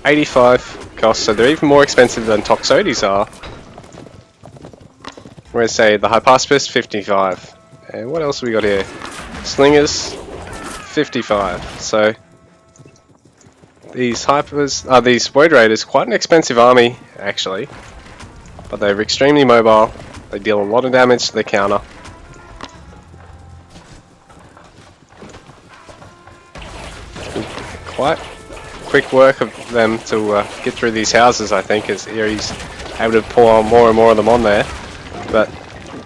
85 cost, so they're even more expensive than Toxotes are. Whereas say the Hypaspis, 55. And what else have we got here? Slingers, 55. So these these Woad Raiders, quite an expensive army actually, but they're extremely mobile. They deal a lot of damage to the counter. Quite quick work of them to get through these houses, I think, as Erie's able to pull on more and more of them on there. But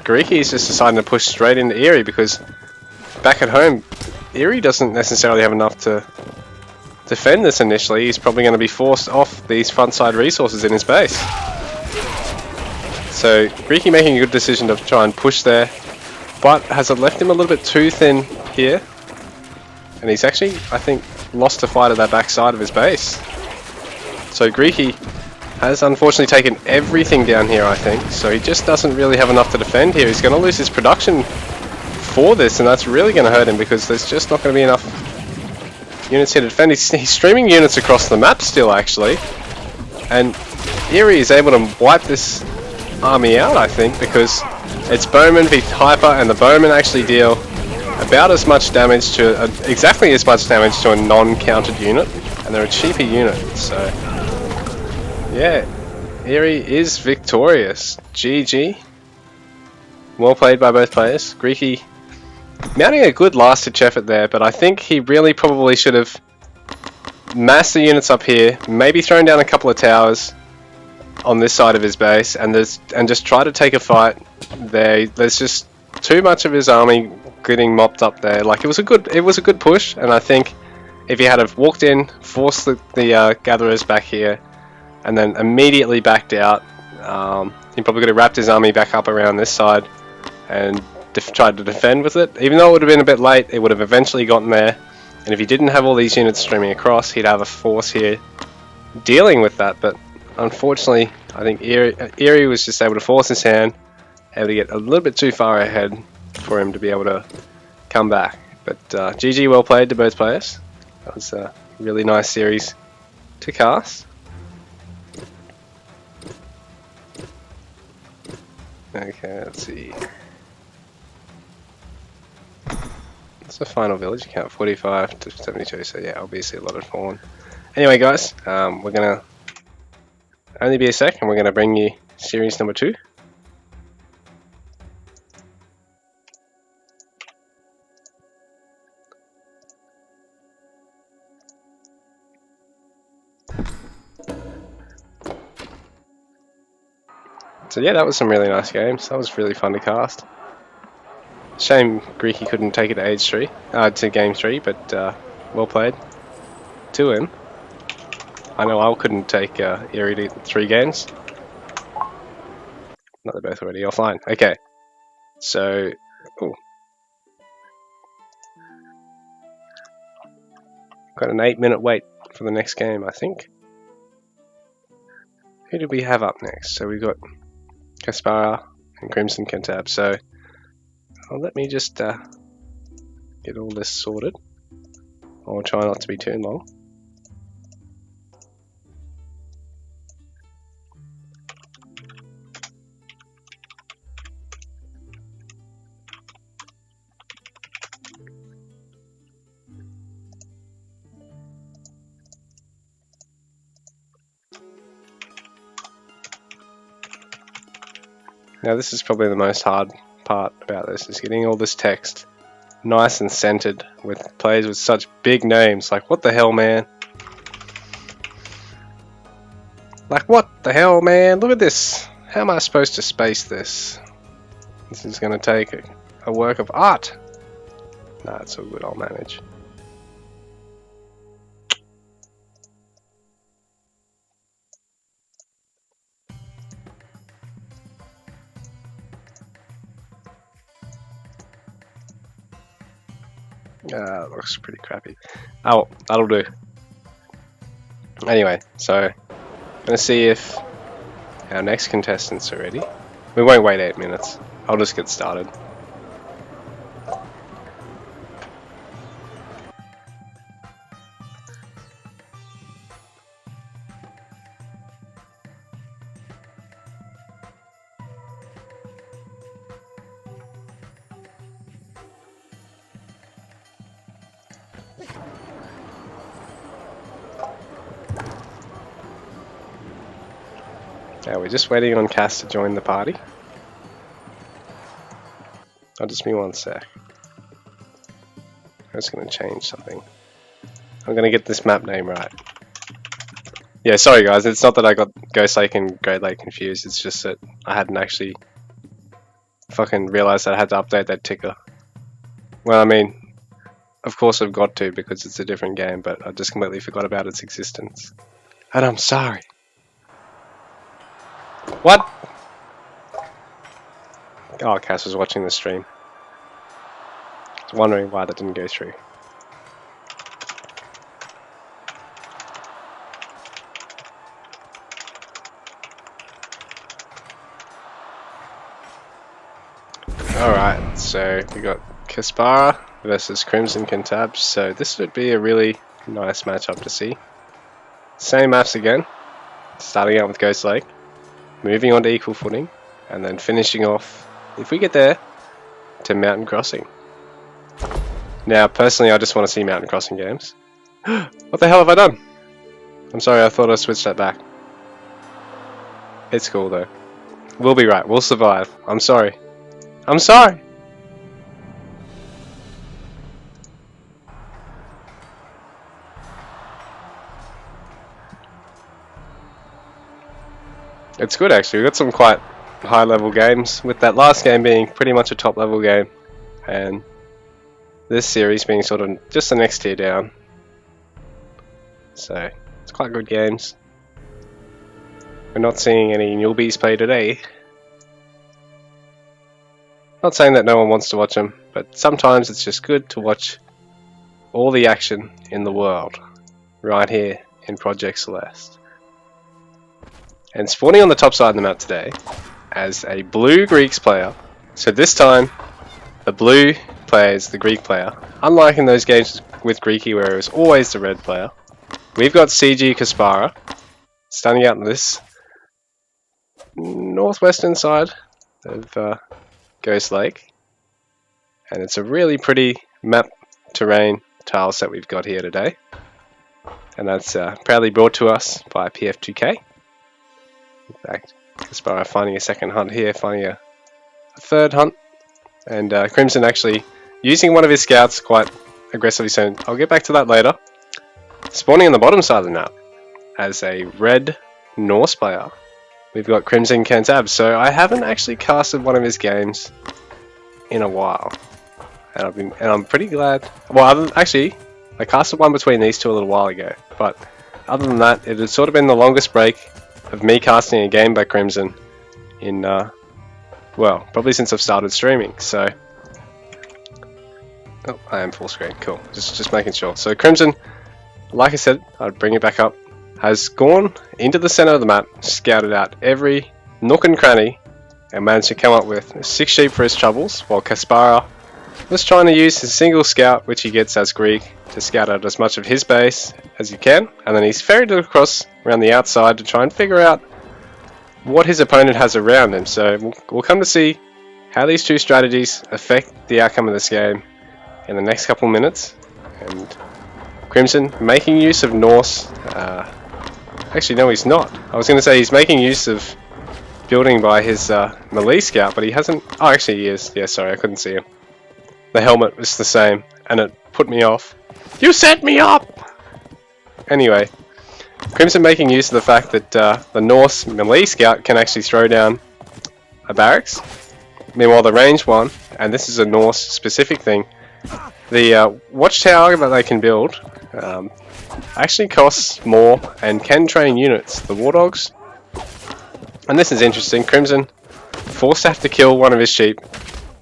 Greeky's just deciding to push straight into Erie because back at home, Erie doesn't necessarily have enough to defend this initially. He's probably going to be forced off these front side resources in his base. So Greeky making a good decision to try and push there, but has it left him a little bit too thin here? And he's actually, I think, lost a fight at that back side of his base. So Greeky has unfortunately taken everything down here, I think, so he just doesn't really have enough to defend here. He's going to lose his production for this, and that's really going to hurt him because there's just not going to be enough units here to defend. He's streaming units across the map still, actually, and Erie is able to wipe this army out, I think, because it's Bowman v Hyper, and the Bowman actually deal about as much damage to exactly as much damage to a non-countered unit, and they're a cheaper unit. So yeah, Erie is victorious. GG. Well played by both players. Greeky mounting a good last-ditch effort there, but I think he really probably should have massed the units up here, maybe thrown down a couple of towers on this side of his base, and just try to take a fight there. There's just too much of his army getting mopped up there. Like, it was a good push, and I think if he had have walked in, forced the gatherers back here, and then immediately backed out, he probably could have wrapped his army back up around this side and tried to defend with it. Even though it would have been a bit late, it would have eventually gotten there, and if he didn't have all these units streaming across, he'd have a force here dealing with that. But unfortunately, I think Erie was just able to force his hand, able to get a little bit too far ahead for him to be able to come back. But GG, well played to both players. That was a really nice series to cast. Okay, let's see. What's the final village count? 45 to 72, so yeah, obviously a lot had fallen. Anyway guys, we're going to only be a sec, and we're going to bring you series number 2. So yeah, that was some really nice games. That was really fun to cast. Shame Greeky couldn't take it to H3, to game 3, but well played to him. I know I couldn't take Erie to 3 games. No, they're both already offline. Okay, so got an 8-minute wait for the next game, I think. Who did we have up next? So we've got Caspara and Crimson Cantab. So let me just get all this sorted. I'll try not to be too long. Now this is probably the most hard part about this, is getting all this text nice and centered with players with such big names. Like, what the hell, man? Like, what the hell, man? Look at this. How am I supposed to space this? This is going to take a work of art. Nah, it's all good. I'll manage. It looks pretty crappy. Oh, that'll do. Anyway, so I'm gonna see if our next contestants are ready. We won't wait 8 minutes. I'll just get started. Now we're just waiting on Cass to join the party. I'll just be 1 sec. I'm just going to change something. I'm going to get this map name right. Yeah, sorry guys, it's not that I got Ghost Lake and Great Lake confused, it's just that I hadn't actually fucking realised that I had to update that ticker. Well, I mean, of course I've got to because it's a different game, but I just completely forgot about its existence. And I'm sorry. What? Oh, Cass was watching the stream. I was wondering why that didn't go through. Alright, so we got Caspara versus Crimson Cantab, so this would be a really nice matchup to see. Same maps again, starting out with Ghost Lake, moving on to Equal Footing, and then finishing off, if we get there, to Mountain Crossing. Now, personally, I just want to see Mountain Crossing games. What the hell have I done? I'm sorry, I thought I switched that back. It's cool though. We'll be right, we'll survive. I'm sorry. I'm sorry! It's good actually, we got some quite high level games, with that last game being pretty much a top level game, and this series being sort of just the next tier down. So, it's quite good games. We're not seeing any newbies play today. Not saying that no one wants to watch them, but sometimes it's just good to watch all the action in the world right here in Project Celeste. And spawning on the top side of the map today as a blue Greeks player. So this time the blue player is the Greek player. Unlike in those games with Greeky where it was always the red player. We've got CG Caspara standing out in this northwestern side of Ghost Lake, and it's a really pretty map terrain tile set we've got here today, and that's proudly brought to us by PF2K. In fact, Caspara finding a second hunt here, finding a third hunt, and Crimson actually using one of his scouts quite aggressively, so I'll get back to that later. Spawning on the bottom side of the map as a red Norse player, we've got Crimson Cantab. So I haven't actually casted one of his games in a while, and I'm pretty glad. Well, actually, I casted one between these two a little while ago, but other than that, it has sort of been the longest break of me casting a game by Crimson in well, probably since I've started streaming. So, oh, I am full screen. Cool. Just making sure. So Crimson, like I said, I'd bring it back up, has gone into the center of the map, scouted out every nook and cranny, and managed to come up with 6 sheep for his troubles, while Caspara was trying to use his single scout, which he gets as Greek, to scout out as much of his base as he can, and then he's ferried it across around the outside to try and figure out what his opponent has around him. So we'll come to see how these two strategies affect the outcome of this game in the next couple minutes. And Crimson making use of Norse. Actually, no, he's not. I was going to say he's making use of building by his melee scout, but he hasn't... Oh, actually he is. Yeah, sorry, I couldn't see him. The helmet was the same, and it put me off. You set me up! Anyway, Crimson making use of the fact that the Norse melee scout can actually throw down a barracks. Meanwhile, the ranged one, and this is a Norse specific thing, the watchtower that they can build actually costs more and can train units. The war dogs. And this is interesting. Crimson forced to have to kill one of his sheep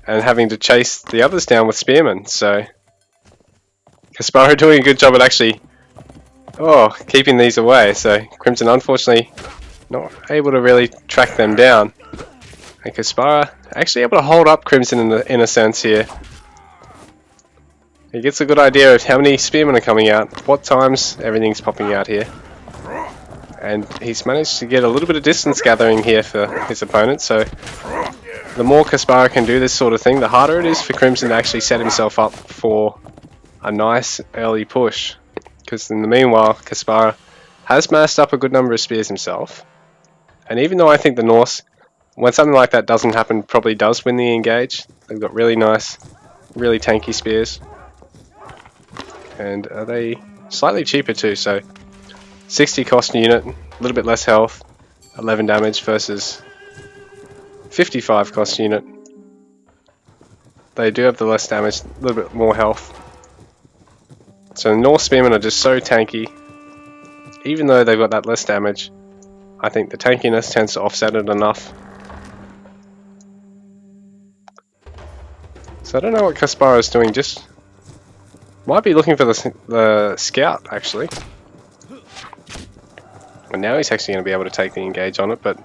and having to chase the others down with spearmen. So Kasparra doing a good job at actually keeping these away. So Crimson unfortunately not able to really track them down. And Kasparra actually able to hold up Crimson in a sense here. He gets a good idea of how many spearmen are coming out, what times everything's popping out here. And he's managed to get a little bit of distance gathering here for his opponent, so the more Kasparra can do this sort of thing, the harder it is for Crimson to actually set himself up for a nice early push. Because in the meanwhile, Kasparra has massed up a good number of spears himself. And even though I think the Norse, when something like that doesn't happen, probably does win the engage. They've got really nice, really tanky spears. And are they slightly cheaper too, so 60 cost unit, a little bit less health, 11 damage versus 55 cost unit. They do have the less damage, a little bit more health. So the Norse Spearmen are just so tanky. Even though they've got that less damage, I think the tankiness tends to offset it enough. So I don't know what Kasparra is doing, just might be looking for the scout actually. And now he's actually going to be able to take the engage on it, but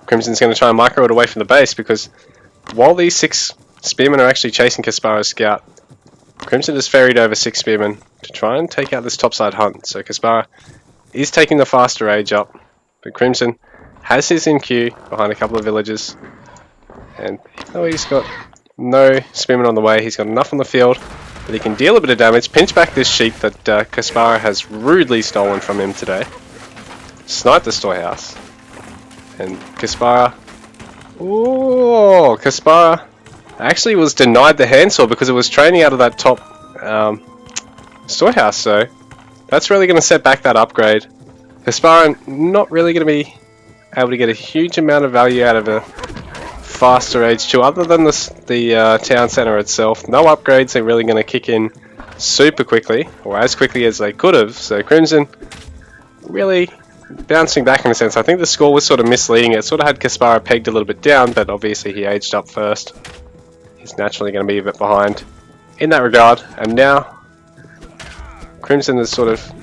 Crimson's going to try and micro it away from the base because while these 6 spearmen are actually chasing Kasparra's scout, Crimson has ferried over 6 spearmen to try and take out this topside hunt. So Kasparra is taking the faster age up, but Crimson has his in queue behind a couple of villages. And though he's got no spearmen on the way, he's got enough on the field that he can deal a bit of damage, pinch back this sheep that Kasparra has rudely stolen from him today. Snipe the storehouse. And Kasparra... Kasparra actually was denied the handsaw because it was training out of that top storehouse, so that's really going to set back that upgrade. Kasparra not really going to be able to get a huge amount of value out of a faster H2 other than the town centre itself. No upgrades are really going to kick in super quickly, or as quickly as they could have, so Crimson really bouncing back in a sense. I think the score was sort of misleading. It sort of had Kasparra pegged a little bit down, but obviously he aged up first. He's naturally going to be a bit behind in that regard. And now Crimson has sort of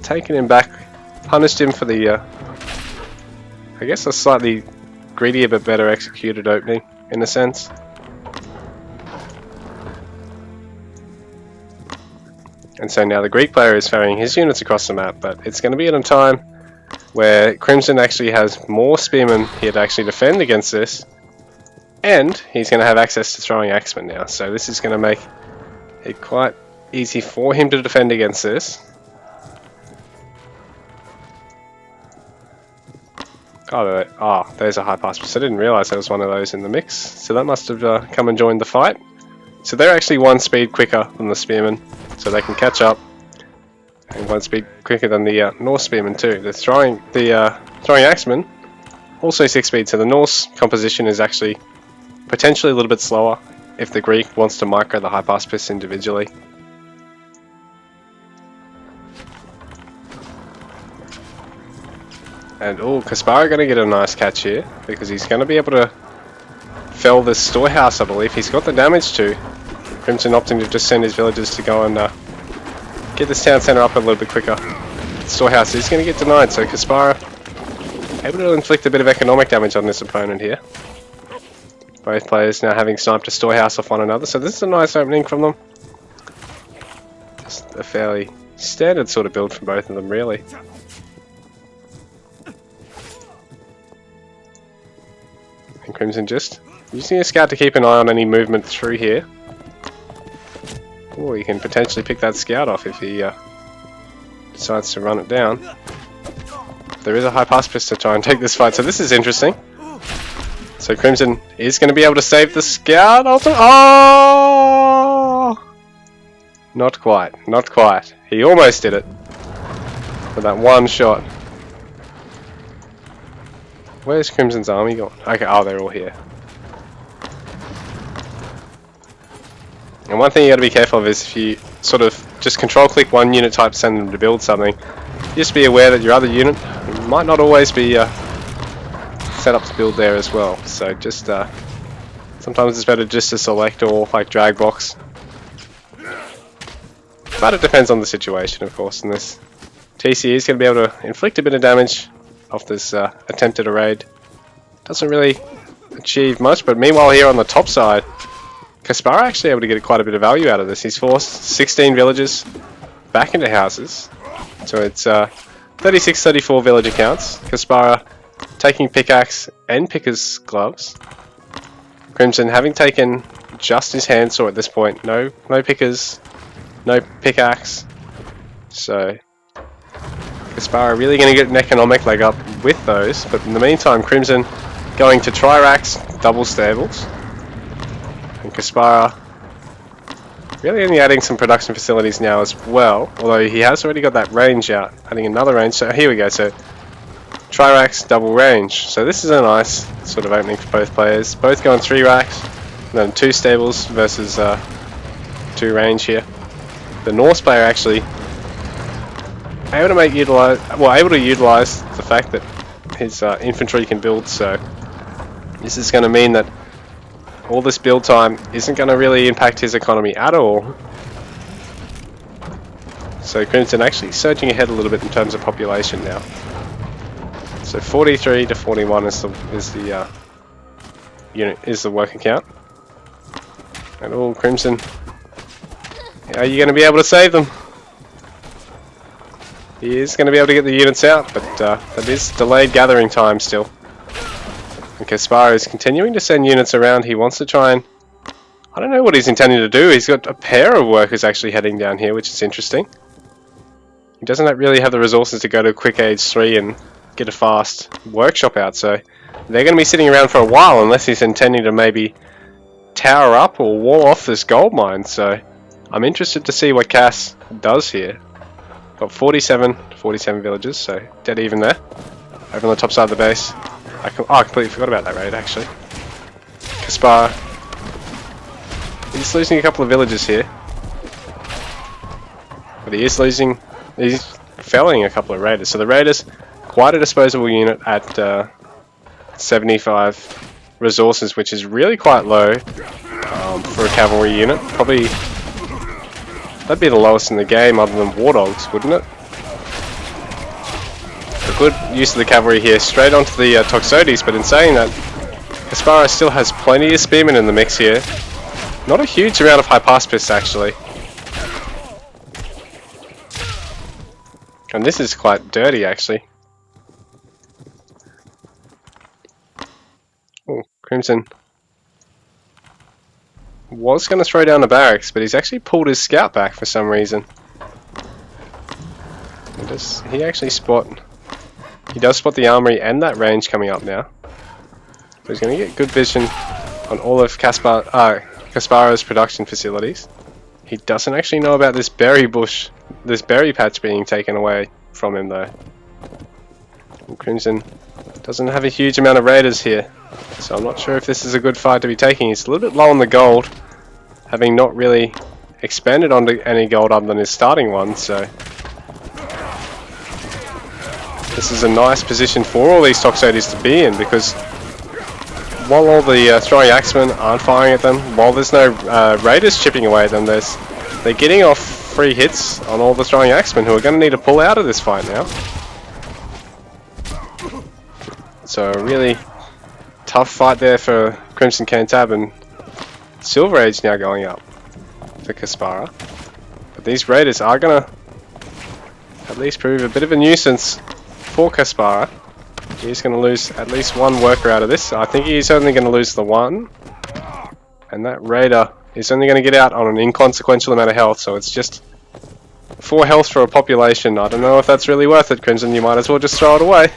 taken him back, punished him for the, I guess a slightly greedier but better executed opening in a sense. And so now the Greek player is ferrying his units across the map, but it's going to be at a time where Crimson actually has more spearmen here to actually defend against this, and he's going to have access to throwing axemen now, so this is going to make it quite easy for him to defend against this. Oh, there's a high pass, so I didn't realise there was one of those in the mix, so that must have come and joined the fight. So they're actually 1 speed quicker than the spearmen, so they can catch up, and 1 speed quicker than the Norse spearmen too. The throwing axemen also 6 speed, so the Norse composition is actually potentially a little bit slower if the Greek wants to micro the high pass piss individually. And Kasparra going to get a nice catch here because he's going to be able to fell this storehouse, I believe. He's got the damage too. Crimson opting to just send his villagers to go and get this town centre up a little bit quicker. The storehouse is going to get denied, so Kasparra able to inflict a bit of economic damage on this opponent here. Both players now having sniped a storehouse off one another, so this is a nice opening from them. Just a fairly standard sort of build from both of them, really. And Crimson just using a scout to keep an eye on any movement through here. Or he can potentially pick that scout off if he decides to run it down. there is a Hypaspis to try and take this fight, so this is interesting. So Crimson is going to be able to save the Scout ultimate. Oh! Not quite, not quite. He almost did it. With that one shot. Where's Crimson's army gone? Okay, oh, they're all here. And one thing you got to be careful of is if you sort of just control click one unit type to send them to build something, just be aware that your other unit might not always be set up to build there as well. So just sometimes it's better just to select or like drag box. But it depends on the situation, of course. And this TC is going to be able to inflict a bit of damage off this attempted raid. Doesn't really achieve much, but meanwhile here on the top side, Caspara actually able to get quite a bit of value out of this. He's forced 16 villagers back into houses. So it's 36-34 villager counts. Caspara taking pickaxe and picker's gloves. Crimson having taken just his handsaw at this point. No pickers, no pickaxe. So Caspara really going to get an economic leg up with those. But in the meantime, Crimson going to Triarachs, double stables. And Caspara really only adding some production facilities now as well, although he has already got that range out, adding another range. So here we go, so Triarachs, double range. So this is a nice sort of opening for both players. Both going 3 racks, and then 2 stables versus 2 range here. The Norse player actually able to utilize the fact that his infantry can build, so this is going to mean that all this build time isn't going to really impact his economy at all. So Crimson actually surging ahead a little bit in terms of population now. So 43 to 41 is the working count. And all Crimson, are you going to be able to save them? He is going to be able to get the units out, but that is delayed gathering time still. And Caspara is continuing to send units around. He wants to try and... I don't know what he's intending to do. He's got a pair of workers actually heading down here, which is interesting. He doesn't really have the resources to go to Quick Age 3 and get a fast workshop out, so they're going to be sitting around for a while unless he's intending to maybe tower up or wall off this gold mine. So I'm interested to see what Cass does here. Got 47 villagers, so dead even there. Over on the top side of the base. I completely forgot about that raid actually. Caspara. He's losing a couple of villagers here. But he's felling a couple of raiders. So the raiders, quite a disposable unit at 75 resources, which is really quite low for a cavalry unit. Probably, that'd be the lowest in the game other than War Dogs, wouldn't it? A good use of the cavalry here, straight onto the Toxotes, but in saying that, Caspara still has plenty of spearmen in the mix here. Not a huge amount of Hypaspis actually. And this is quite dirty actually. Oh, Crimson was going to throw down the barracks, but he's actually pulled his scout back for some reason. He does spot the armory and that range coming up now. So he's going to get good vision on all of Caspara's production facilities. He doesn't actually know about this berry bush, this berry patch being taken away from him though. And Crimson doesn't have a huge amount of raiders here, so I'm not sure if this is a good fight to be taking. He's a little bit low on the gold, having not really expanded onto any gold other than his starting one, so this is a nice position for all these Toxotes to be in, because while all the throwing axemen aren't firing at them, while there's no raiders chipping away at them, they're getting off free hits on all the throwing axemen who are going to need to pull out of this fight now. So a really tough fight there for Crimson Cantab, and Silver Age now going up for Caspara. But these raiders are going to at least prove a bit of a nuisance for Caspara. He's going to lose at least one worker out of this. I think he's only going to lose the one. And that raider is only going to get out on an inconsequential amount of health, so it's just 4 health for a population. I don't know if that's really worth it, Crimson. You might as well just throw it away.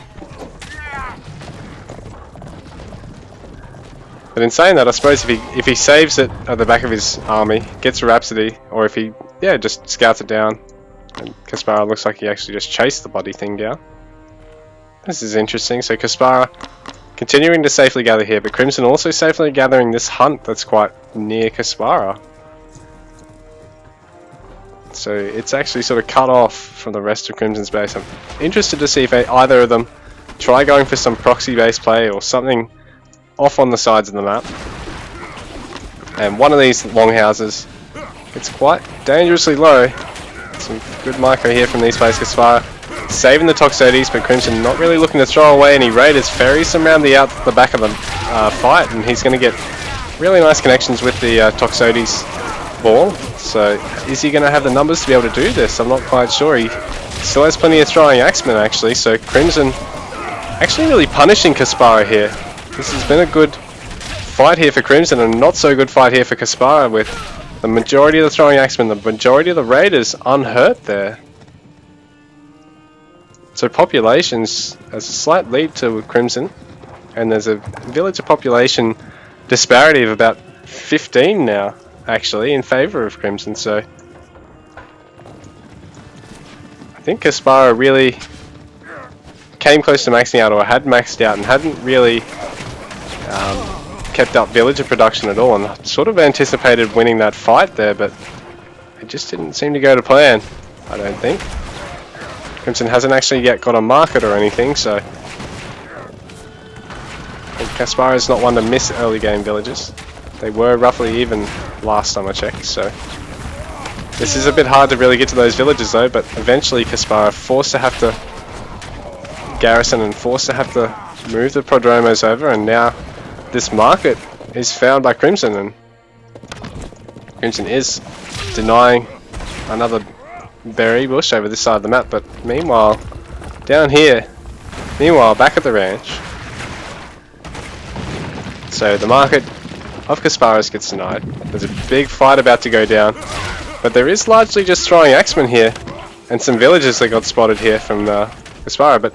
But in saying that, I suppose if he saves it at the back of his army, gets a Rhapsody, or if he, yeah, just scouts it down, and Caspara looks like he actually just chased the bloody thing down. This is interesting. So Caspara continuing to safely gather here, but Crimson also safely gathering this hunt that's quite near Caspara. So it's actually sort of cut off from the rest of Crimson's base. I'm interested to see if either of them try going for some proxy base play or something off on the sides of the map. And one of these longhouses, it's quite dangerously low. Some good micro here from these players. Caspara saving the Toxotes, but Crimson not really looking to throw away any raiders. Ferries them around the back of the fight, and he's going to get really nice connections with the Toxotes ball. So is he going to have the numbers to be able to do this? I'm not quite sure. He still has plenty of throwing axemen actually, so Crimson actually really punishing Caspara here. This has been a good fight here for Crimson, and not so good fight here for Caspara, with the majority of the throwing axemen, the majority of the raiders unhurt there. So populations has a slight lead to Crimson, and there's a villager population disparity of about 15 now, actually, in favour of Crimson. So I think Caspara really came close to maxing out, or had maxed out, and hadn't really kept up villager production at all, and sort of anticipated winning that fight there, but it just didn't seem to go to plan, I don't think. Crimson hasn't actually yet got a market or anything, so Caspara is not one to miss early game villages. They were roughly even last time I checked, so this is a bit hard to really get to those villages though, but eventually Caspara forced to have to garrison and forced to have to move the Prodromos over, and now this market is found by Crimson, and Crimson is denying another berry bush over this side of the map. But meanwhile, down here, back at the ranch, so the market of Caspara's gets denied. There's a big fight about to go down, but there is largely just throwing axemen here, and some villagers that got spotted here from Caspara, but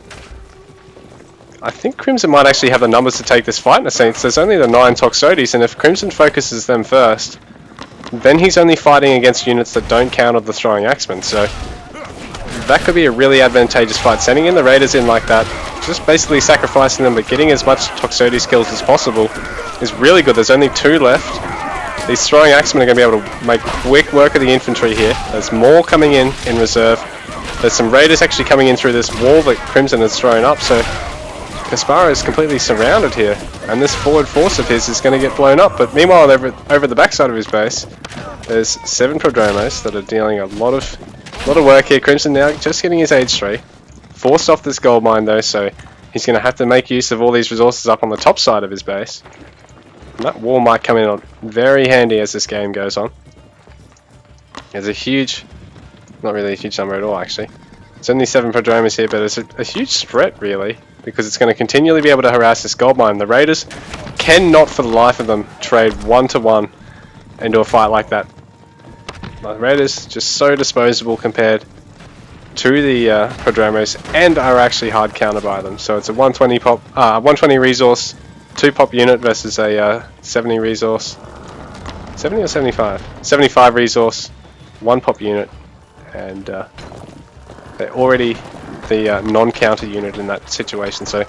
I think Crimson might actually have the numbers to take this fight in a sense. There's only the 9 Toxotes, and if Crimson focuses them first, then he's only fighting against units that don't counter the throwing axemen, so that could be a really advantageous fight. Sending in the raiders in like that, just basically sacrificing them but getting as much Toxotes kills as possible is really good. There's only 2 left. These throwing axemen are going to be able to make quick work of the infantry here. There's more coming in reserve. There's some raiders actually coming in through this wall that Crimson has thrown up, so Caspara is completely surrounded here, and this forward force of his is going to get blown up. But meanwhile, over the backside of his base, there's 7 Prodromos that are dealing a lot of work here. Crimson now just getting his age 3, forced off this gold mine though, so he's going to have to make use of all these resources up on the top side of his base. And that wall might come in very handy as this game goes on. There's a huge, not really a huge number at all actually. It's only 7 Prodromos here, but it's a huge threat really, because it's going to continually be able to harass this gold mine. The raiders cannot for the life of them trade 1-to-1 into a fight like that. The raiders just so disposable compared to the Prodromos, and are actually hard countered by them. So it's a 120 resource, 2 pop unit versus a 70 resource. 70 or 75? 75 resource, 1 pop unit, and they're already the non-counter unit in that situation. So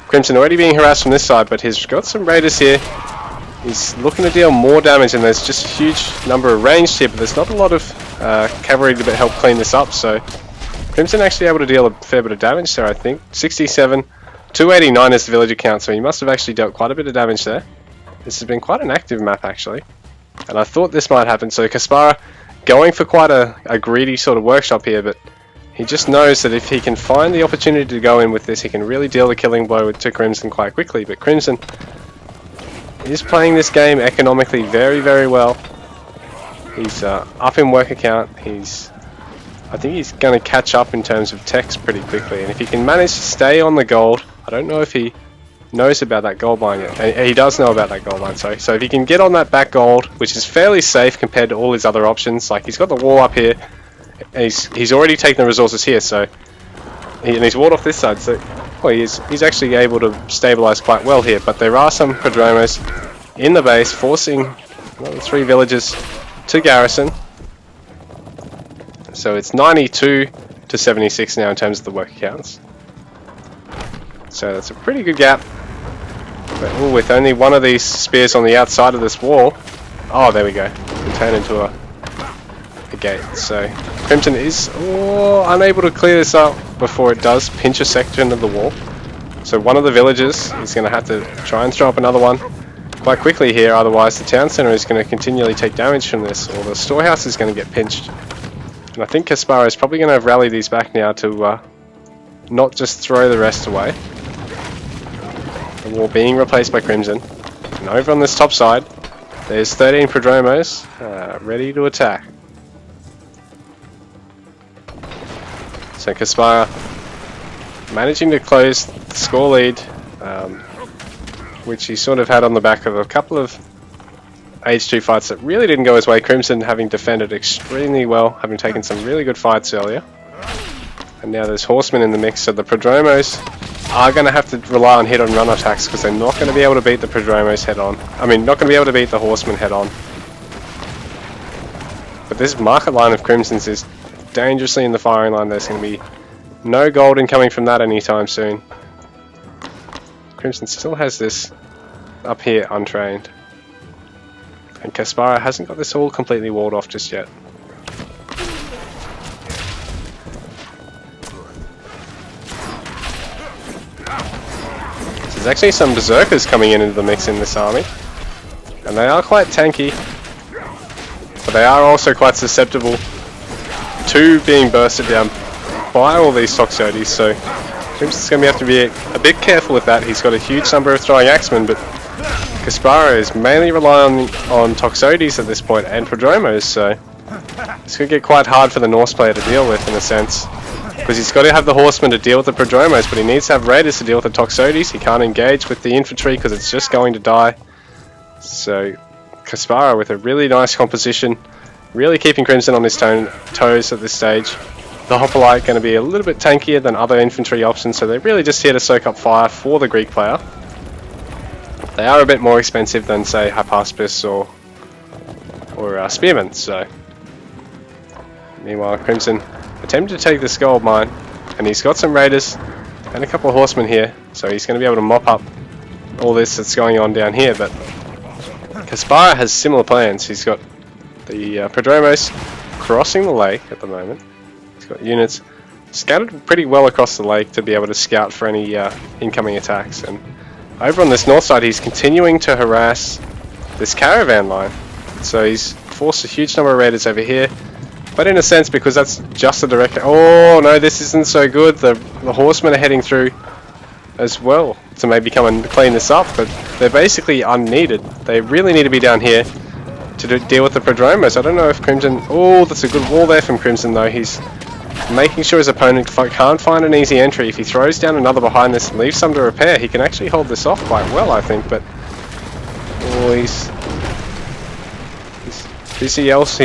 Crimson already being harassed from this side, but he's got some raiders here. He's looking to deal more damage, and there's just a huge number of ranged here, but there's not a lot of cavalry to help clean this up. So Crimson actually able to deal a fair bit of damage there, I think. 67, 289 is the villager count, so he must have actually dealt quite a bit of damage there. This has been quite an active map actually, and I thought this might happen. So Caspara going for quite a greedy sort of workshop here, but he just knows that if he can find the opportunity to go in with this, he can really deal the killing blow to Crimson quite quickly. But Crimson is playing this game economically very, very well. He's up in worker count. I think he's going to catch up in terms of techs pretty quickly. And if he can manage to stay on the gold, I don't know if he knows about that gold mine yet. He does know about that gold mine, sorry. So if he can get on that back gold, which is fairly safe compared to all his other options, like he's got the wall up here, He's already taken the resources here, so and he's walled off this side. So well, he's actually able to stabilize quite well here. But there are some Prodromos in the base, forcing another 3 villagers to garrison. So it's 92 to 76 now in terms of the worker counts. So that's a pretty good gap. But ooh, with only one of these spears on the outside of this wall, oh, there we go. It can turn into a gate. So Crimson is unable to clear this up before it does pinch a section of the wall. So one of the villagers is going to have to try and throw up another one quite quickly here, otherwise the town centre is going to continually take damage from this, or the storehouse is going to get pinched. And I think Caspara is probably going to rally these back now to not just throw the rest away. The wall being replaced by Crimson. And over on this top side, there's 13 Prodromos ready to attack. So Caspara managing to close the score lead, which he sort of had on the back of a couple of Age 2 fights that really didn't go his way. Crimson having defended extremely well, having taken some really good fights earlier. And now there's Horsemen in the mix, so the Prodromos are going to have to rely on hit and run attacks because they're not going to be able to beat the Prodromos head on. I mean, not going to be able to beat the Horsemen head on. But this market line of Crimson's is dangerously in the firing line. There's going to be no gold incoming from that anytime soon. Crimson still has this up here untrained. And Caspara hasn't got this all completely walled off just yet. There's actually some berserkers coming into the mix in this army. And they are quite tanky. But they are also quite susceptible to being bursted down by all these Toxotes, so Crimson's going to have to be a bit careful with that. He's got a huge number of throwing axemen, but Caspara is mainly relying on Toxotes at this point and Prodromos, so it's going to get quite hard for the Norse player to deal with in a sense. Because he's got to have the Horsemen to deal with the Prodromos, but he needs to have Raiders to deal with the Toxotes. He can't engage with the infantry because it's just going to die. So Caspara with a really nice composition, really keeping Crimson on his toes at this stage. The Hoplite going to be a little bit tankier than other infantry options, so they're really just here to soak up fire for the Greek player. They are a bit more expensive than, say, Hypaspis or Spearmen, so... Meanwhile, Crimson attempted to take this gold mine, and he's got some Raiders and a couple of Horsemen here, so he's going to be able to mop up all this that's going on down here, but Caspara has similar plans. He's got the Prodromos crossing the lake at the moment. He's got units scattered pretty well across the lake to be able to scout for any incoming attacks, and over on this north side he's continuing to harass this caravan line, so he's forced a huge number of Raiders over here. But in a sense, because that's just a direct... Oh no, this isn't so good. The Horsemen are heading through as well to maybe come and clean this up, but they're basically unneeded. They really need to be down here to deal with the Prodromos. I don't know if Crimson... Oh, that's a good wall there from Crimson though. He's making sure his opponent can't find an easy entry. If he throws down another behind this and leaves some to repair, he can actually hold this off quite well, I think, but... Oh, he's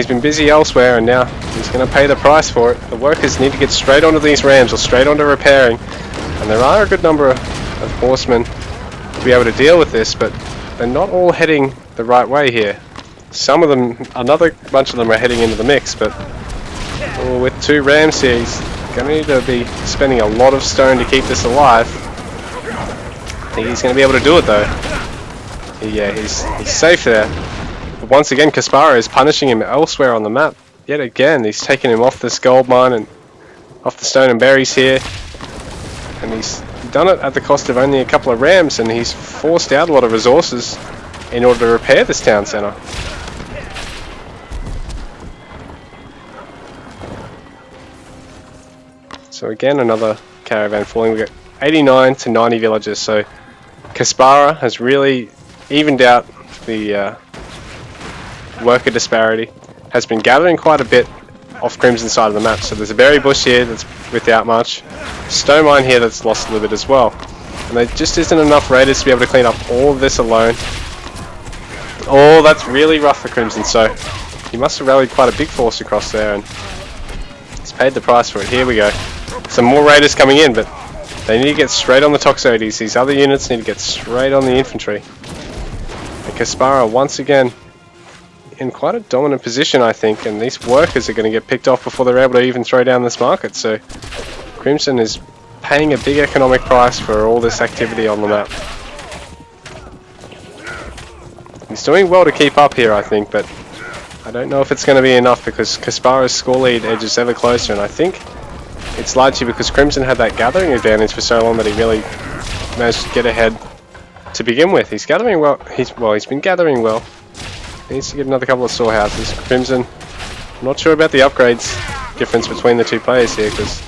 been busy elsewhere, and now he's going to pay the price for it. The workers need to get straight onto these rams or straight onto repairing, and there are a good number of horsemen to be able to deal with this, but they're not all heading the right way here. Some of them, another bunch of them are heading into the mix, but with 2 rams here, he's going to need to be spending a lot of stone to keep this alive. I think he's going to be able to do it though. Yeah, he's safe there. Once again, Caspara is punishing him elsewhere on the map. Yet again, he's taking him off this gold mine and off the stone and berries here. And he's done it at the cost of only a couple of rams, and he's forced out a lot of resources in order to repair this town centre. So again, another caravan falling. We've got 89 to 90 villagers, so Caspara has really evened out the worker disparity, has been gathering quite a bit off Crimson's side of the map. So there's a berry bush here that's without much, stone mine here that's lost a little bit as well, and there just isn't enough Raiders to be able to clean up all of this alone. Oh, that's really rough for Crimson, so he must have rallied quite a big force across there, and paid the price for it. Here we go. Some more raiders coming in, but they need to get straight on the Toxotes. These other units need to get straight on the infantry. And Kasparra once again in quite a dominant position, I think, and these workers are going to get picked off before they're able to even throw down this market. So Crimson is paying a big economic price for all this activity on the map. He's doing well to keep up here, I think, but I don't know if it's going to be enough because Kasparra's score lead edges ever closer, and I think it's largely because Crimson had that gathering advantage for so long that he really managed to get ahead to begin with. He's gathering well. He's been gathering well. He needs to get another couple of storehouses. Crimson, I'm not sure about the upgrades difference between the two players here because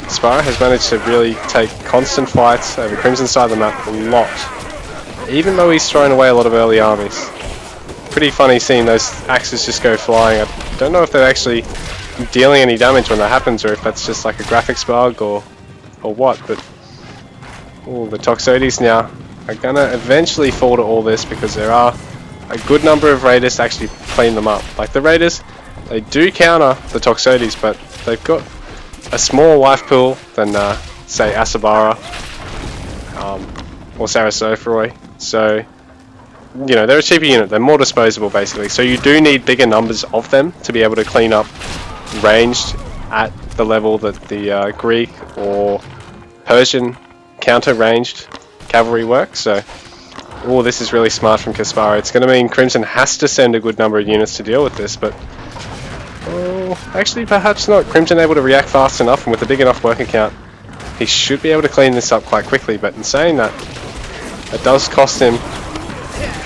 Kasparra has managed to really take constant fights over Crimson's side of the map a lot, even though he's thrown away a lot of early armies. Pretty funny seeing those axes just go flying. I don't know if they're actually dealing any damage when that happens or if that's just like a graphics bug or what, but the Toxotes now are gonna eventually fall to all this because there are a good number of raiders to actually clean them up. Like the raiders, they do counter the Toxotes, but they've got a smaller life pool than say Asabara or Sarasophroi. So you know, they're a cheaper unit, they're more disposable basically, so you do need bigger numbers of them to be able to clean up ranged at the level that the Greek or Persian counter-ranged cavalry works. So, this is really smart from Kasparra. It's going to mean Crimson has to send a good number of units to deal with this, but actually perhaps not. Crimson able to react fast enough, and with a big enough worker count, he should be able to clean this up quite quickly, but in saying that, it does cost him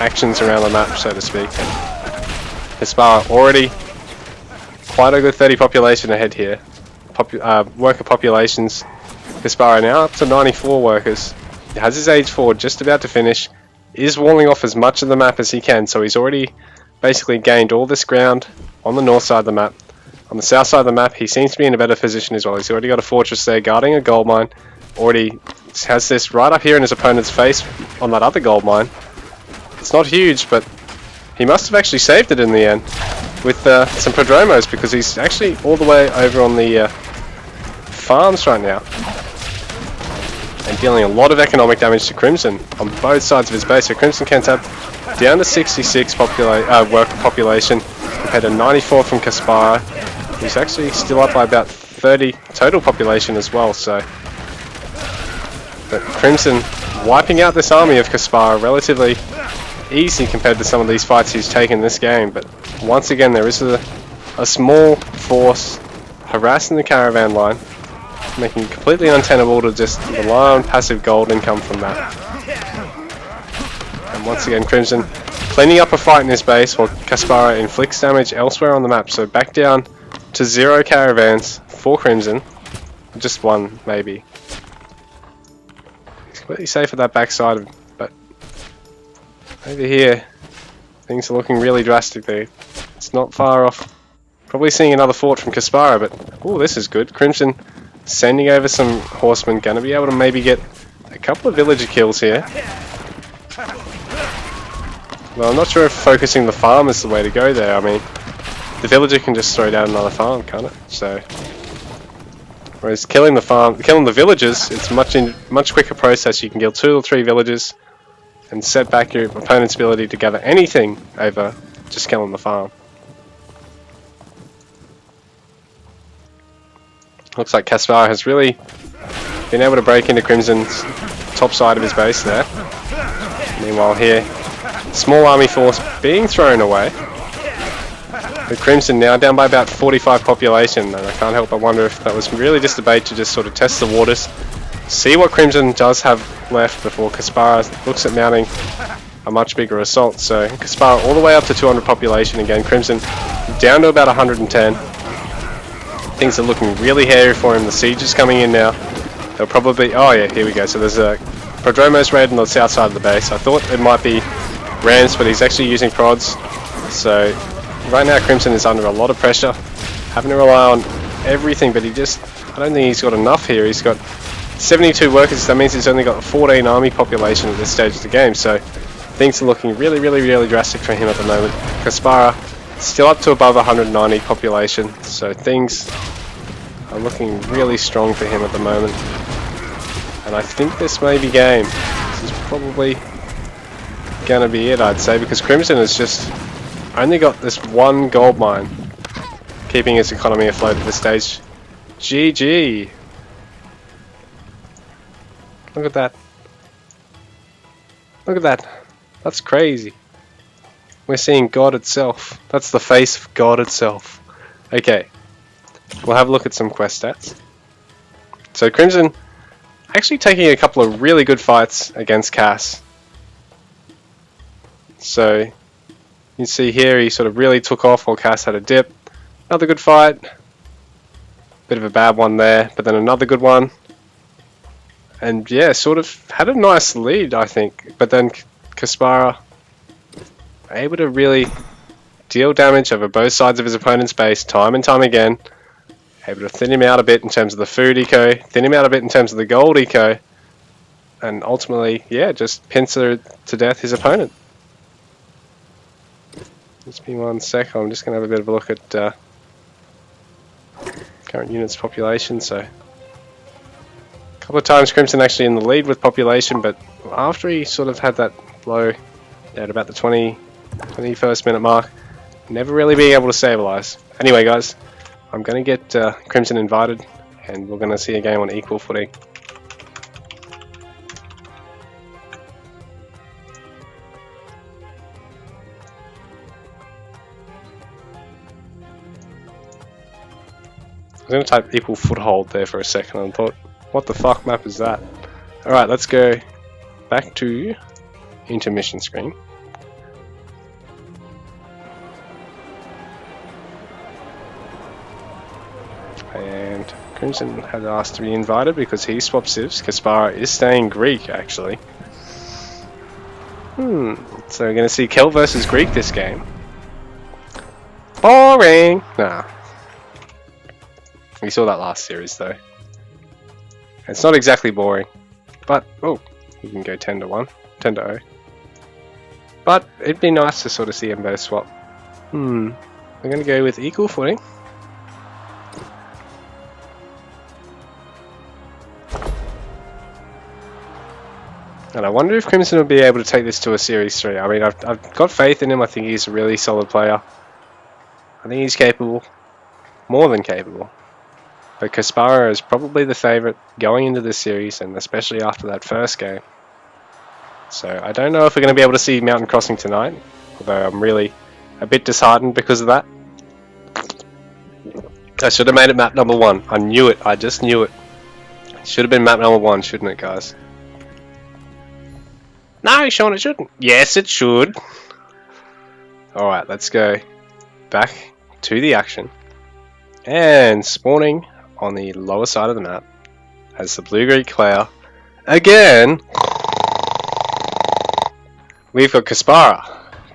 actions around the map, so to speak. Kasparra already quite a good 30 population ahead here. Worker populations, Kasparra now up to 94 workers. He has his Age 4 just about to finish, is walling off as much of the map as he can, so he's already basically gained all this ground on the north side of the map. On the south side of the map, he seems to be in a better position as well. He's already got a fortress there guarding a gold mine, already has this right up here in his opponent's face on that other gold mine. It's not huge, but he must have actually saved it in the end with some Prodromos, because he's actually all the way over on the farms right now and dealing a lot of economic damage to Crimson on both sides of his base. So Crimson can tap down to 66 worker population compared to 94 from Kasparra, who's actually still up by about 30 total population as well. So, but Crimson wiping out this army of Kasparra relatively easy compared to some of these fights he's taken this game, but once again there is a small force harassing the caravan line, making it completely untenable to just rely on passive gold income from that. And once again Crimson cleaning up a fight in his base while Kasparra inflicts damage elsewhere on the map, so back down to 0 caravans for Crimson, just one maybe. He's completely safe at that backside, but over here, things are looking really drastic there. It's not far off. Probably seeing another fort from Kasparra, but this is good. Crimson sending over some horsemen, gonna be able to maybe get a couple of villager kills here. Well, I'm not sure if focusing the farm is the way to go there. I mean, the villager can just throw down another farm, can't it? So, whereas killing the villagers, it's much quicker process. You can kill 2 or 3 villagers and set back your opponent's ability to gather anything over just killing the farm. Looks like Kasparra has really been able to break into Crimson's top side of his base there. Meanwhile here, small army force being thrown away. With Crimson now down by about 45 population, and I can't help but wonder if that was really just a bait to just sort of test the waters, see what Crimson does have left before Kasparra looks at mounting a much bigger assault. So Kasparra all the way up to 200 population again, Crimson down to about 110. Things are looking really hairy for him. The siege is coming in now. They'll probably, here we go. So there's a Prodromos raid on the south side of the base. I thought it might be Rams, but he's actually using prods. So right now Crimson is under a lot of pressure, having to rely on everything, but I don't think he's got enough here. He's got 72 workers, that means he's only got 14 army population at this stage of the game, so things are looking really drastic for him at the moment. Kasparra still up to above 190 population, so things are looking really strong for him at the moment. And I think this may be game. This is probably gonna be it, I'd say, because Crimson has just only got this one gold mine keeping his economy afloat at this stage. GG! Look at that. Look at that. That's crazy. We're seeing God itself. That's the face of God itself. Okay. We'll have a look at some quest stats. So Crimson actually taking a couple of really good fights against Cass. So you see here he sort of really took off while Cass had a dip. Another good fight. Bit of a bad one there, but then another good one. And yeah, sort of had a nice lead, I think. But then Caspara able to really deal damage over both sides of his opponent's base time and time again. Able to thin him out a bit in terms of the food eco, thin him out a bit in terms of the gold eco, and ultimately, yeah, just pincer to death his opponent. Just be 1 sec, I'm just going to have a bit of a look at current units population. So a couple of times Crimson actually in the lead with population, but after he sort of had that blow at about the 21st minute mark, never really being able to stabilize. Anyway guys, I'm going to get Crimson invited and we're going to see a game on equal footing. I was going to type equal foothold there for a second and thought, what the fuck map is that? Alright, let's go back to intermission screen. And Crimson had asked to be invited because he swapped civs. Caspara is staying Greek actually. So we're going to see Kel versus Greek this game. Boring! Nah. We saw that last series though. It's not exactly boring, but oh, you can go 10 to 1, 10 to 0. But it'd be nice to sort of see them both swap. We're going to go with equal footing. And I wonder if Crimson will be able to take this to a Series 3. I mean, I've got faith in him. I think he's a really solid player. I think he's capable. More than capable. But Caspara is probably the favourite going into this series, and especially after that first game. So I don't know if we're going to be able to see Mountain Crossing tonight, although I'm really a bit disheartened because of that. I should have made it map number 1. I knew it. I just knew it. It should have been map number 1, shouldn't it, guys? No, Sean, it shouldn't. Yes, it should. Alright, let's go back to the action. And spawning on the lower side of the map as the Blue Greek player again. We've got Caspara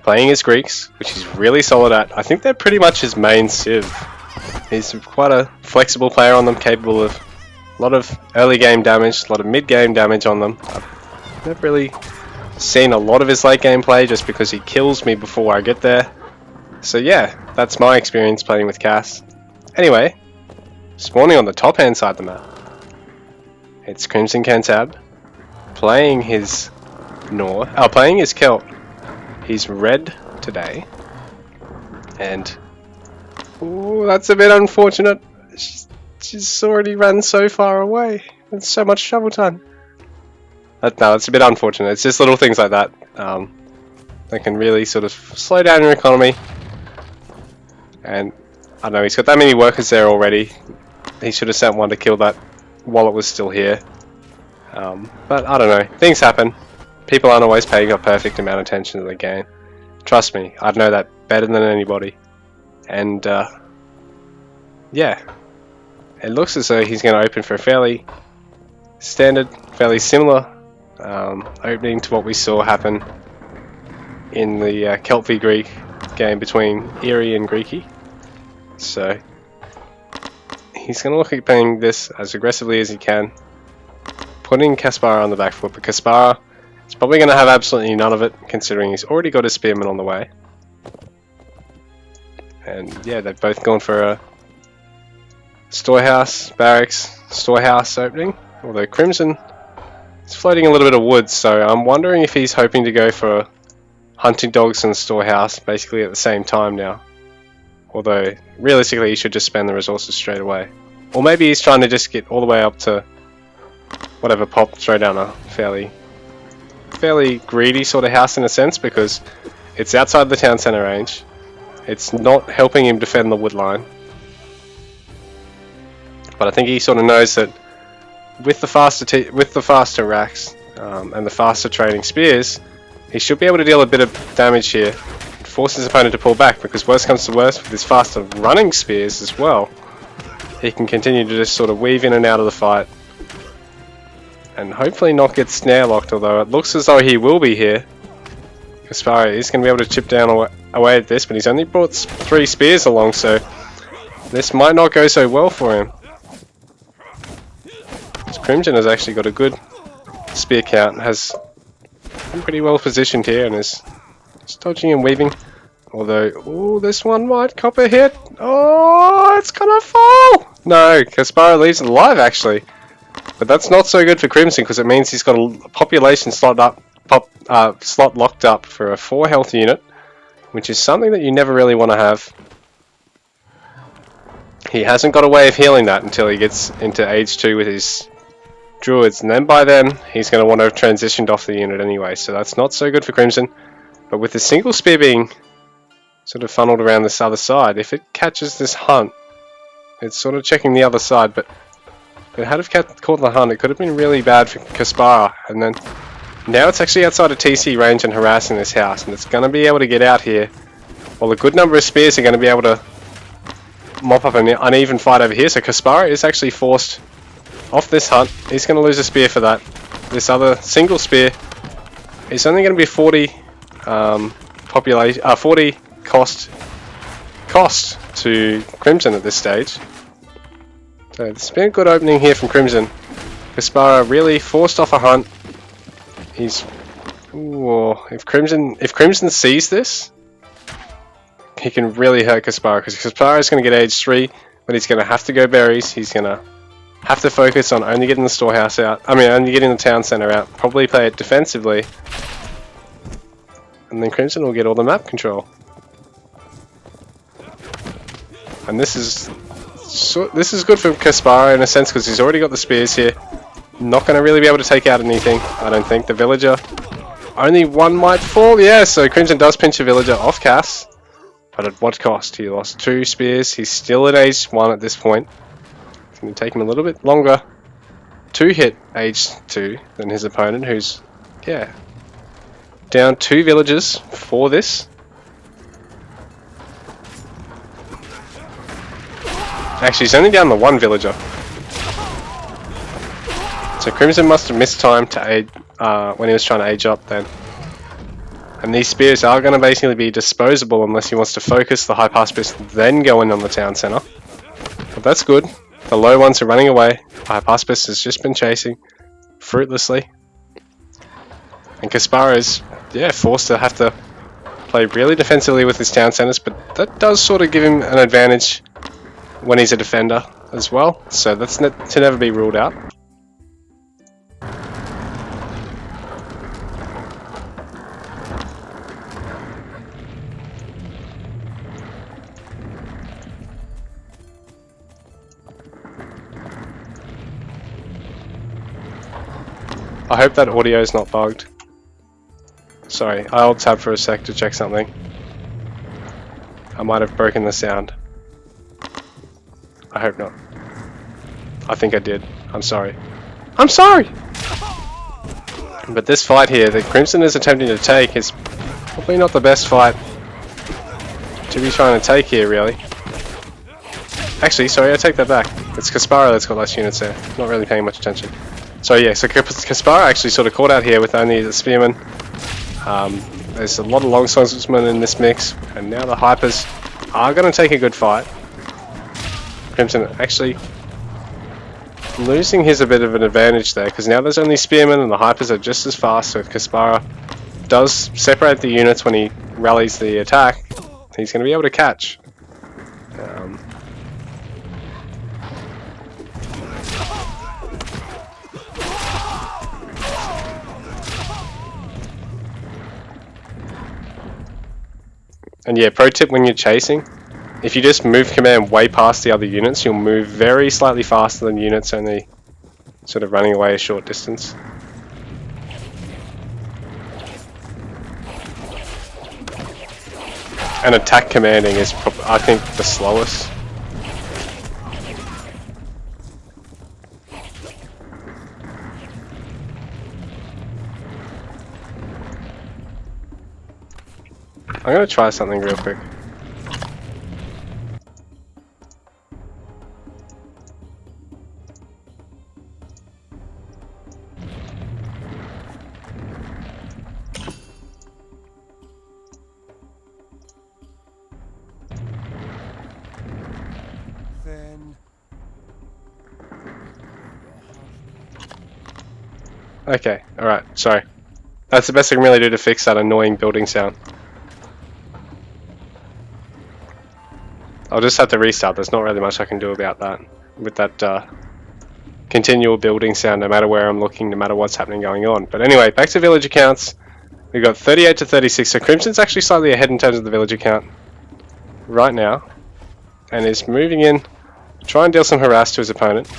playing his Greeks, which he's really solid at. I think they're pretty much his main civ. He's quite a flexible player on them, capable of a lot of early game damage, a lot of mid game damage on them. I've never really seen a lot of his late game play just because he kills me before I get there. So yeah, that's my experience playing with Cass. Anyway, spawning on the top hand side of the map, it's Crimson Cantab playing his playing his Celt. He's red today, and ooh, that's a bit unfortunate. She's already ran so far away. There's so much travel time. No, it's a bit unfortunate. It's just little things like that that can really sort of slow down your economy. And I don't know, he's got that many workers there already. He should have sent one to kill that while it was still here. But I don't know, things happen. People aren't always paying a perfect amount of attention to the game. Trust me, I know that better than anybody. And yeah, it looks as though he's going to open for a fairly standard, fairly similar opening to what we saw happen in the Celt v Greek game between Erie and Greeky. So he's going to look at playing this as aggressively as he can, putting Caspara on the back foot, but Caspara is probably going to have absolutely none of it, considering he's already got his Spearman on the way. And yeah, they've both gone for storehouse, barracks, storehouse opening. Although Crimson is floating a little bit of wood, so I'm wondering if he's hoping to go for hunting dogs and storehouse basically at the same time now. Although realistically he should just spend the resources straight away. Or maybe he's trying to just get all the way up to whatever pop, throw down a fairly greedy sort of house in a sense, because it's outside the town centre range. It's not helping him defend the wood line. But I think he sort of knows that with the faster racks and the faster trading spears, he should be able to deal a bit of damage here, force his opponent to pull back, because worst comes to worst, with his faster running spears as well, he can continue to just sort of weave in and out of the fight and hopefully not get snare locked, although it looks as though he will be here. Caspara is going to be able to chip down away at this, but he's only brought 3 spears along, so this might not go so well for him. Crimson has actually got a good spear count and has been pretty well positioned here and is dodging and weaving. Although, ooh, this one might cop a hit. Oh, it's gonna fall! No, Caspara leaves it alive actually. But that's not so good for Crimson, because it means he's got a population slot locked up for a 4 health unit, which is something that you never really want to have. He hasn't got a way of healing that until he gets into age 2 with his druids, and then by then he's going to want to have transitioned off the unit anyway, so that's not so good for Crimson. But with the single spear being sort of funneled around this other side, if it catches this hunt, it's sort of checking the other side, but if it had have caught the hunt, it could have been really bad for Caspara. And then now it's actually outside of TC range and harassing this house, and it's going to be able to get out here, while a good number of spears are going to be able to mop up an uneven fight over here. So Caspara is actually forced off this hunt. He's going to lose a spear for that. This other single spear is only going to be 40 40 cost to Crimson at this stage. So it's been a good opening here from Crimson. Caspara really forced off a hunt. He's if Crimson sees this, he can really hurt Caspara, because Caspara is going to get age 3, but he's going to have to go berries. He's going to have to focus on only getting the storehouse out. Only getting the town centre out. Probably play it defensively, and then Crimson will get all the map control. And this is good for Caspara in a sense, because he's already got the spears here. Not going to really be able to take out anything, I don't think. The villager, only one might fall. Yeah, so Crimson does pinch a villager off Cass, but at what cost? He lost 2 spears. He's still at age 1 at this point. It's going to take him a little bit longer to hit age 2 than his opponent, who's, yeah, down 2 villagers for this. Actually, he's only down the 1 villager. So Crimson must have missed time to aid when he was trying to age up then. And these spears are going to basically be disposable unless he wants to focus the Hypaspis, then go in on the town centre. But that's good. The low ones are running away. The Hypaspis has just been chasing fruitlessly. And Caspara is, yeah, forced to have to play really defensively with his town centres, but that does sort of give him an advantage when he's a defender as well. So that's to never be ruled out. I hope that audio is not bugged. Sorry, I'll tab for a sec to check something. I might have broken the sound. I hope not. I think I did. I'm sorry. I'm sorry! But this fight here that Crimson is attempting to take is probably not the best fight to be trying to take here, really. Actually, sorry, I take that back. It's Caspara that's got less units there. Not really paying much attention. So yeah, so Caspara actually sort of caught out here with only the spearmen. There's a lot of long swordsmen in this mix, and now the Hypers are going to take a good fight. Crimson actually losing his a bit of an advantage there, because now there's only spearmen and the Hypers are just as fast, so if Caspara does separate the units when he rallies the attack, he's going to be able to catch. And yeah, pro tip when you're chasing, if you just move command way past the other units, you'll move very slightly faster than units only sort of running away a short distance. And attack commanding is, I think, the slowest. I'm gonna try something real quick. Okay, alright, sorry. That's the best I can really do to fix that annoying building sound. I'll just have to restart, there's not really much I can do about that. With that continual building sound no matter where I'm looking, no matter what's happening going on. But anyway, back to village accounts. We've got 38 to 36, so Crimson's actually slightly ahead in terms of the village account right now. And is moving in, try and deal some harass to his opponent.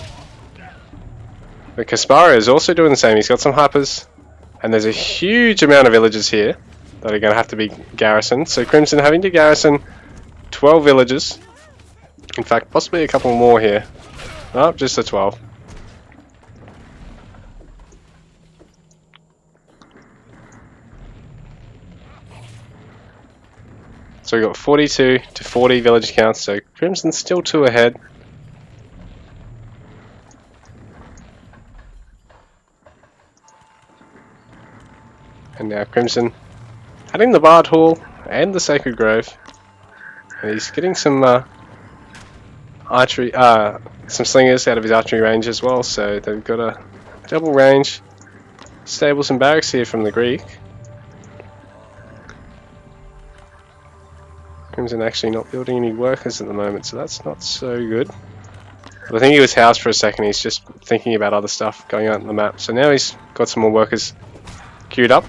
But Kasparov is also doing the same, he's got some hypers. And there's a huge amount of villagers here that are going to have to be garrisoned. So Crimson having to garrison 12 villages. In fact, possibly a couple more here. Oh, just the 12. So we've got 42 to 40 village counts, so Crimson's still 2 ahead. And now Crimson adding the Bard Hall and the Sacred Grove. And he's getting some archery, some slingers out of his archery range as well, so they've got a double range. Stables and barracks here from the Greek. Crimson actually not building any workers at the moment, so that's not so good. But I think he was housed for a second, he's just thinking about other stuff going on the map. So now he's got some more workers queued up.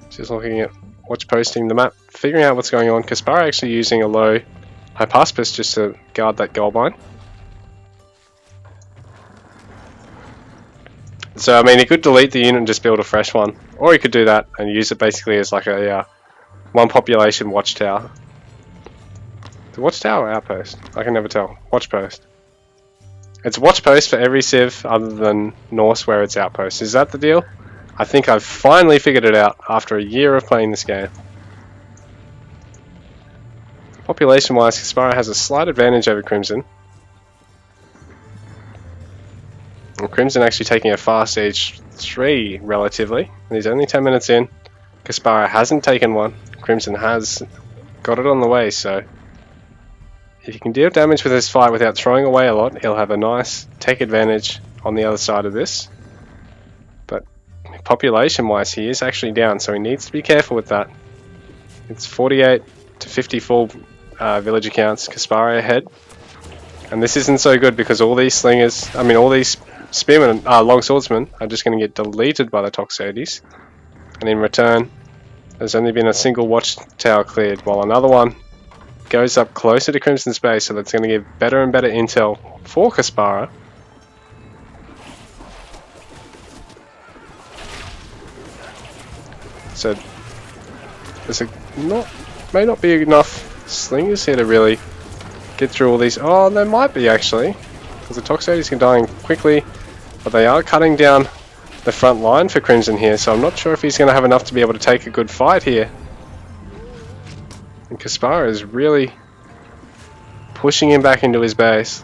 Just looking at watch posting the map, figuring out what's going on. Kasparov actually using a low Hypaspis just to guard that gold mine. So I mean, he could delete the unit and just build a fresh one, or he could do that and use it basically as like a one population watchtower. The watchtower or outpost? I can never tell. Watchpost. It's watchpost for every civ other than Norse where it's outpost. Is that the deal? I think I've finally figured it out after a year of playing this game. Population wise, Kasparov has a slight advantage over Crimson. And Crimson actually taking a fast stage 3 relatively. And he's only 10 minutes in. Kasparov hasn't taken one. Crimson has got it on the way, so if he can deal damage with this fight without throwing away a lot, he'll have a nice take advantage on the other side of this. But population wise, he is actually down, so he needs to be careful with that. It's 48 to 54 village accounts, Kasparov ahead. And this isn't so good because all these slingers, I mean all these spearmen, long swordsmen are just going to get deleted by the Toxotes. And in return, there's only been a single watchtower cleared, while another one goes up closer to Crimson's base, so that's going to give better and better intel for Kasparov. So there's may not be enough slingers here to really get through all these. Oh, there might be actually, because the Toxotes can die quickly, but they are cutting down the front line for Crimson here, so I'm not sure if he's going to have enough to be able to take a good fight here. And Kasparov is really pushing him back into his base.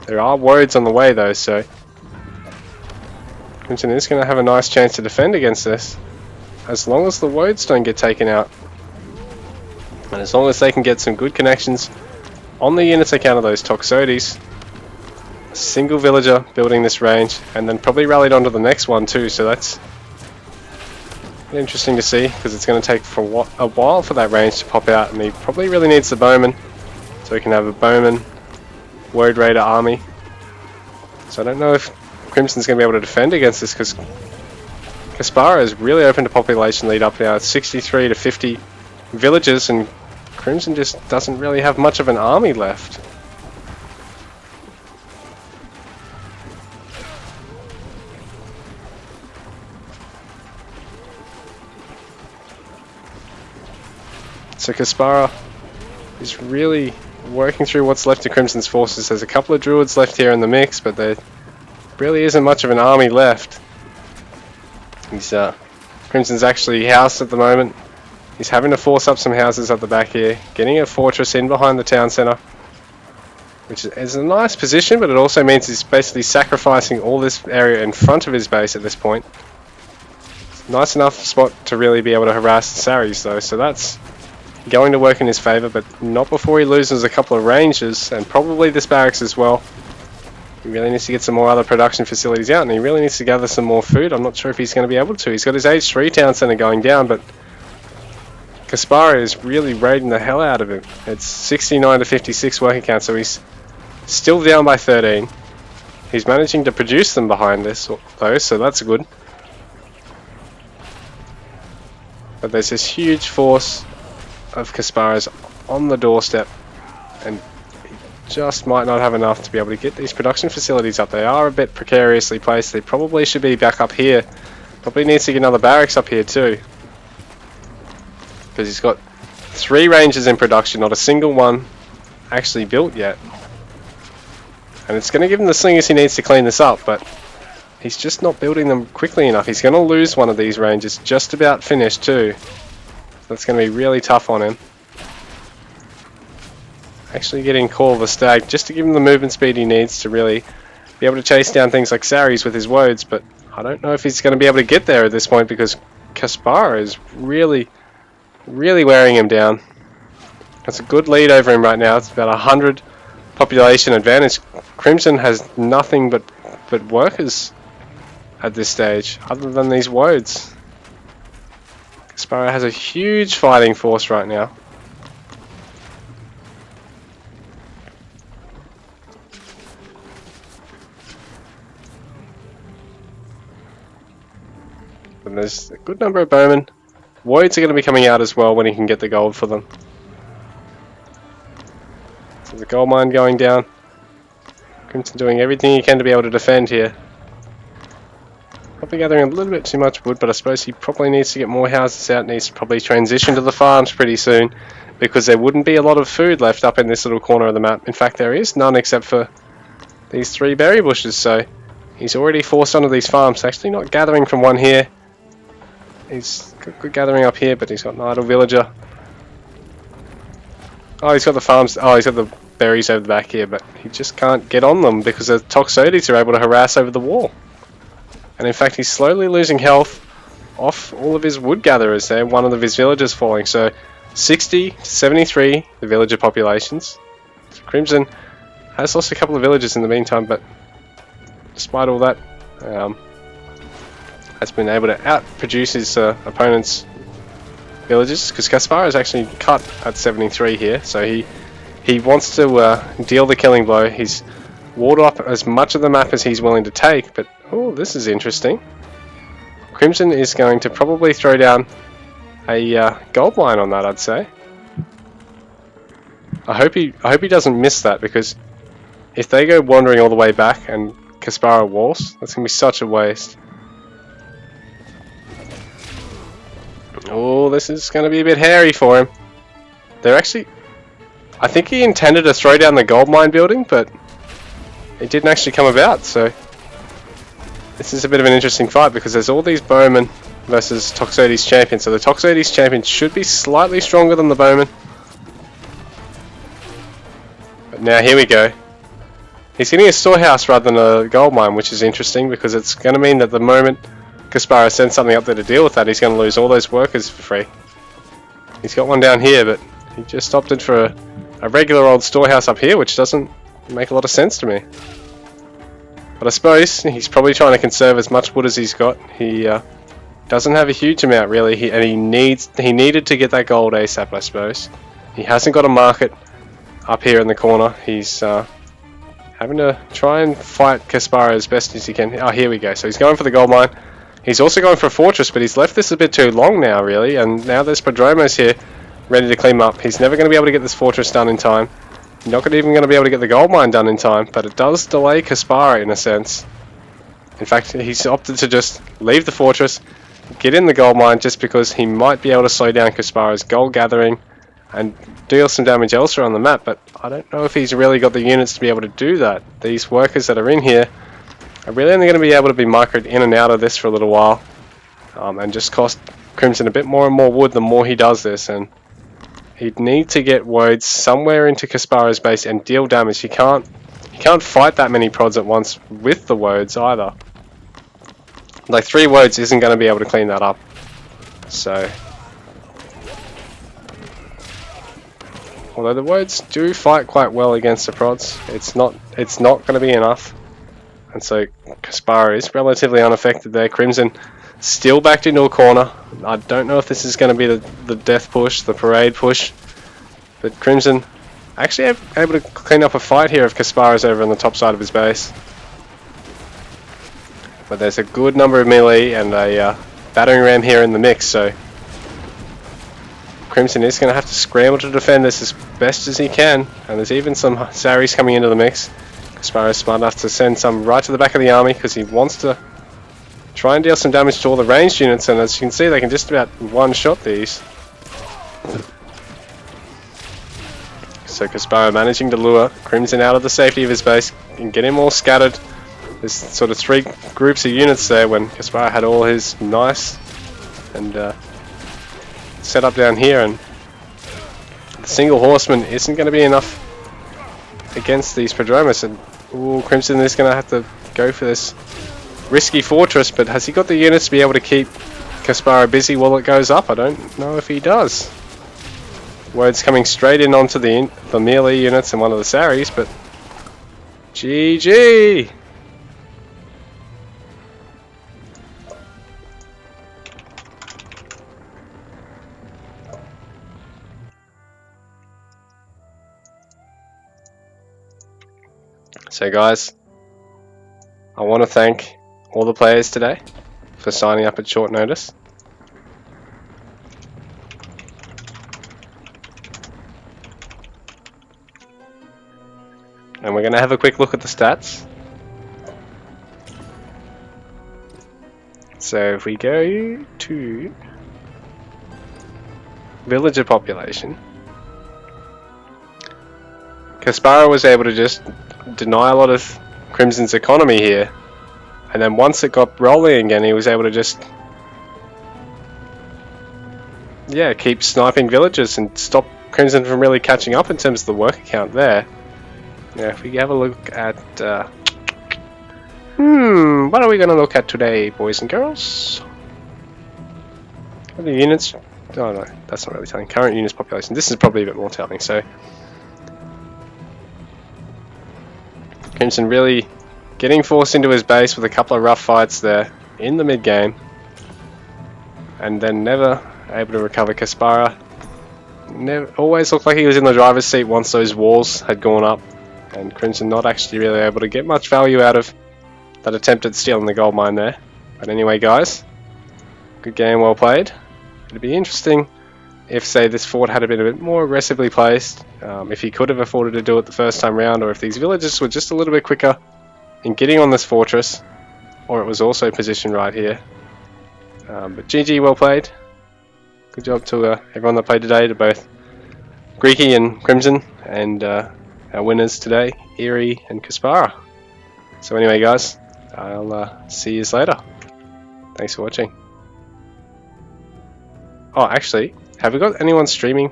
There are wards on the way though, so Crimson is going to have a nice chance to defend against this, as long as the wards don't get taken out. And as long as they can get some good connections on the units they counter those Toxotes. A single villager building this range, and then probably rallied onto the next one too, so that's interesting to see, because it's going to take for a while for that range to pop out, and he probably really needs the bowman, so he can have a bowman Word Raider army. So I don't know if Crimson's going to be able to defend against this, because Kasparov is really open to population lead up now. It's 63 to 50 villages, and Crimson just doesn't really have much of an army left. So Kasparov is really working through what's left of Crimson's forces. There's a couple of druids left here in the mix, but there really isn't much of an army left. Crimson's actually housed at the moment. He's having to force up some houses at the back here, getting a fortress in behind the town centre, which is a nice position, but it also means he's basically sacrificing all this area in front of his base at this point. It's a nice enough spot to really be able to harass the Saris though, so that's going to work in his favour, but not before he loses a couple of rangers, and probably this barracks as well. He really needs to get some more other production facilities out, and he really needs to gather some more food. I'm not sure if he's going to be able to. He's got his age 3 town centre going down, but Kasparov is really raiding the hell out of him. It's 69 to 56 working count, so he's still down by 13. He's managing to produce them behind this though, so that's good. But there's this huge force of Kasparov's on the doorstep, and he just might not have enough to be able to get these production facilities up. They are a bit precariously placed. They probably should be back up here. Probably needs to get another barracks up here too, because he's got 3 rangers in production, not a single one actually built yet. And it's going to give him the slingers he needs to clean this up, but he's just not building them quickly enough. He's going to lose one of these rangers just about finished too. That's going to be really tough on him. Actually getting Call of the Stag just to give him the movement speed he needs to really be able to chase down things like Saris with his woads, but I don't know if he's going to be able to get there at this point because Kasparov is really wearing him down. That's a good lead over him right now. It's about 100 population advantage. Crimson has nothing but workers at this stage other than these woads. Kasparov has a huge fighting force right now. And there's a good number of bowmen. Woads are going to be coming out as well when he can get the gold for them. So the gold mine going down. Crimson doing everything he can to be able to defend here. Probably gathering a little bit too much wood, but I suppose he probably needs to get more houses out, needs to probably transition to the farms pretty soon, because there wouldn't be a lot of food left up in this little corner of the map. In fact, there is none except for these 3 berry bushes, so he's already forced onto these farms. Actually not gathering from one here. He's got good gathering up here, but he's got an idle villager. Oh, he's got the farms. Oh, he's got the berries over the back here, but he just can't get on them because the Toxotes are able to harass over the wall. And in fact, he's slowly losing health off all of his wood gatherers there. One of his villagers falling. So 60 to 73, the villager populations. So Crimson has lost a couple of villagers in the meantime, but despite all that, has been able to outproduce his opponent's villagers, because Kasparov is actually cut at 73 here, so he wants to deal the killing blow. He's walled up as much of the map as he's willing to take, but oh, this is interesting. Crimson is going to probably throw down a gold mine on that, I'd say. I hope he doesn't miss that, because if they go wandering all the way back and Kasparov walls, that's going to be such a waste. Oh, this is going to be a bit hairy for him. They're actually... I think he intended to throw down the gold mine building, but it didn't actually come about, so... This is a bit of an interesting fight, because there's all these bowmen versus Toxotes champion. So the Toxotes champion should be slightly stronger than the bowman. But now here we go. He's getting a storehouse rather than a gold mine, which is interesting, because it's going to mean that the moment Kasparov sends something up there to deal with that, he's going to lose all those workers for free. He's got one down here, but he just opted for a regular old storehouse up here, which doesn't make a lot of sense to me. But I suppose he's probably trying to conserve as much wood as he's got. He doesn't have a huge amount really, and he needed to get that gold ASAP, I suppose. He hasn't got a market up here in the corner. He's having to try and fight Kasparov as best as he can. Oh, here we go. So he's going for the gold mine. He's also going for a fortress, but he's left this a bit too long now, really. And now there's Prodromos here ready to clean up. He's never going to be able to get this fortress done in time. Not even going to be able to get the gold mine done in time, but it does delay Caspara in a sense. In fact, he's opted to just leave the fortress, get in the gold mine, just because he might be able to slow down Caspara's gold gathering and deal some damage elsewhere on the map, but I don't know if he's really got the units to be able to do that. These workers that are in here are really only going to be able to be microed in and out of this for a little while, and just cost Crimson a bit more and more wood the more he does this, and he'd need to get woads somewhere into Caspara's base and deal damage. He can't fight that many prods at once with the woads either. Like 3 woads isn't going to be able to clean that up. So, although the woads do fight quite well against the prods, it's not going to be enough. And so Caspara is relatively unaffected there. Crimson still backed into a corner. I don't know if this is going to be the death push, the parade push, but Crimson actually able to clean up a fight here if Caspara's over on the top side of his base. But there's a good number of melee and a battering ram here in the mix, so Crimson is going to have to scramble to defend this as best as he can, and there's even some Saris coming into the mix. Caspara is smart enough to send some right to the back of the army because he wants to try and deal some damage to all the ranged units, and as you can see they can just about one-shot these. So Caspara managing to lure Crimson out of the safety of his base and get him all scattered. There's sort of 3 groups of units there when Caspara had all his nice and set up down here, and the single horseman isn't going to be enough against these Prodromus, and ooh, Crimson is going to have to go for this risky fortress, but has he got the units to be able to keep Caspara busy while it goes up? I don't know if he does. Word's coming straight in onto the melee units and one of the Saris, but GG! So guys, I want to thank all the players today for signing up at short notice. And we're going to have a quick look at the stats. So if we go to villager population, Caspara was able to just deny a lot of Crimson's economy here, and then once it got rolling again he was able to just keep sniping villagers and stop Crimson from really catching up in terms of the worker count there. Now if we have a look at what are we going to look at today, boys and girls? The units, oh no, that's not really telling. Current units population, this is probably a bit more telling. So Crimson really getting forced into his base with a couple of rough fights there in the mid game, and then never able to recover. Caspara always looked like he was in the driver's seat once those walls had gone up, and Crimson not actually really able to get much value out of that attempt at stealing the gold mine there. But anyway guys, good game, well played. It'd be interesting if, say, this fort had been a bit more aggressively placed, if he could have afforded to do it the first time round, or if these villagers were just a little bit quicker in getting on this fortress, or it was also positioned right here. But GG, well played. Good job to everyone that played today, to both Greeky and Crimson, and our winners today, Eerie and Caspara. So anyway guys, I'll see you later. Thanks for watching. Oh, actually, have we got anyone streaming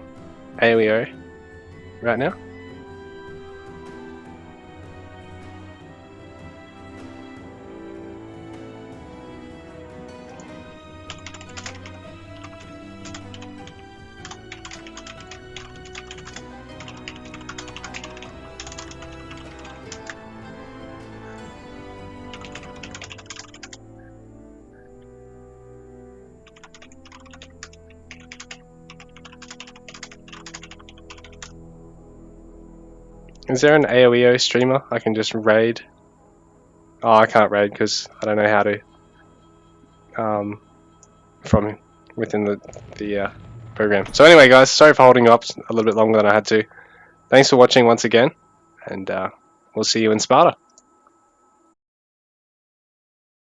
AOEO right now? Is there an AOEO streamer I can just raid? Oh, I can't raid because I don't know how to. From within the program. So anyway, guys, sorry for holding you up a little bit longer than I had to. Thanks for watching once again, and we'll see you in Sparta.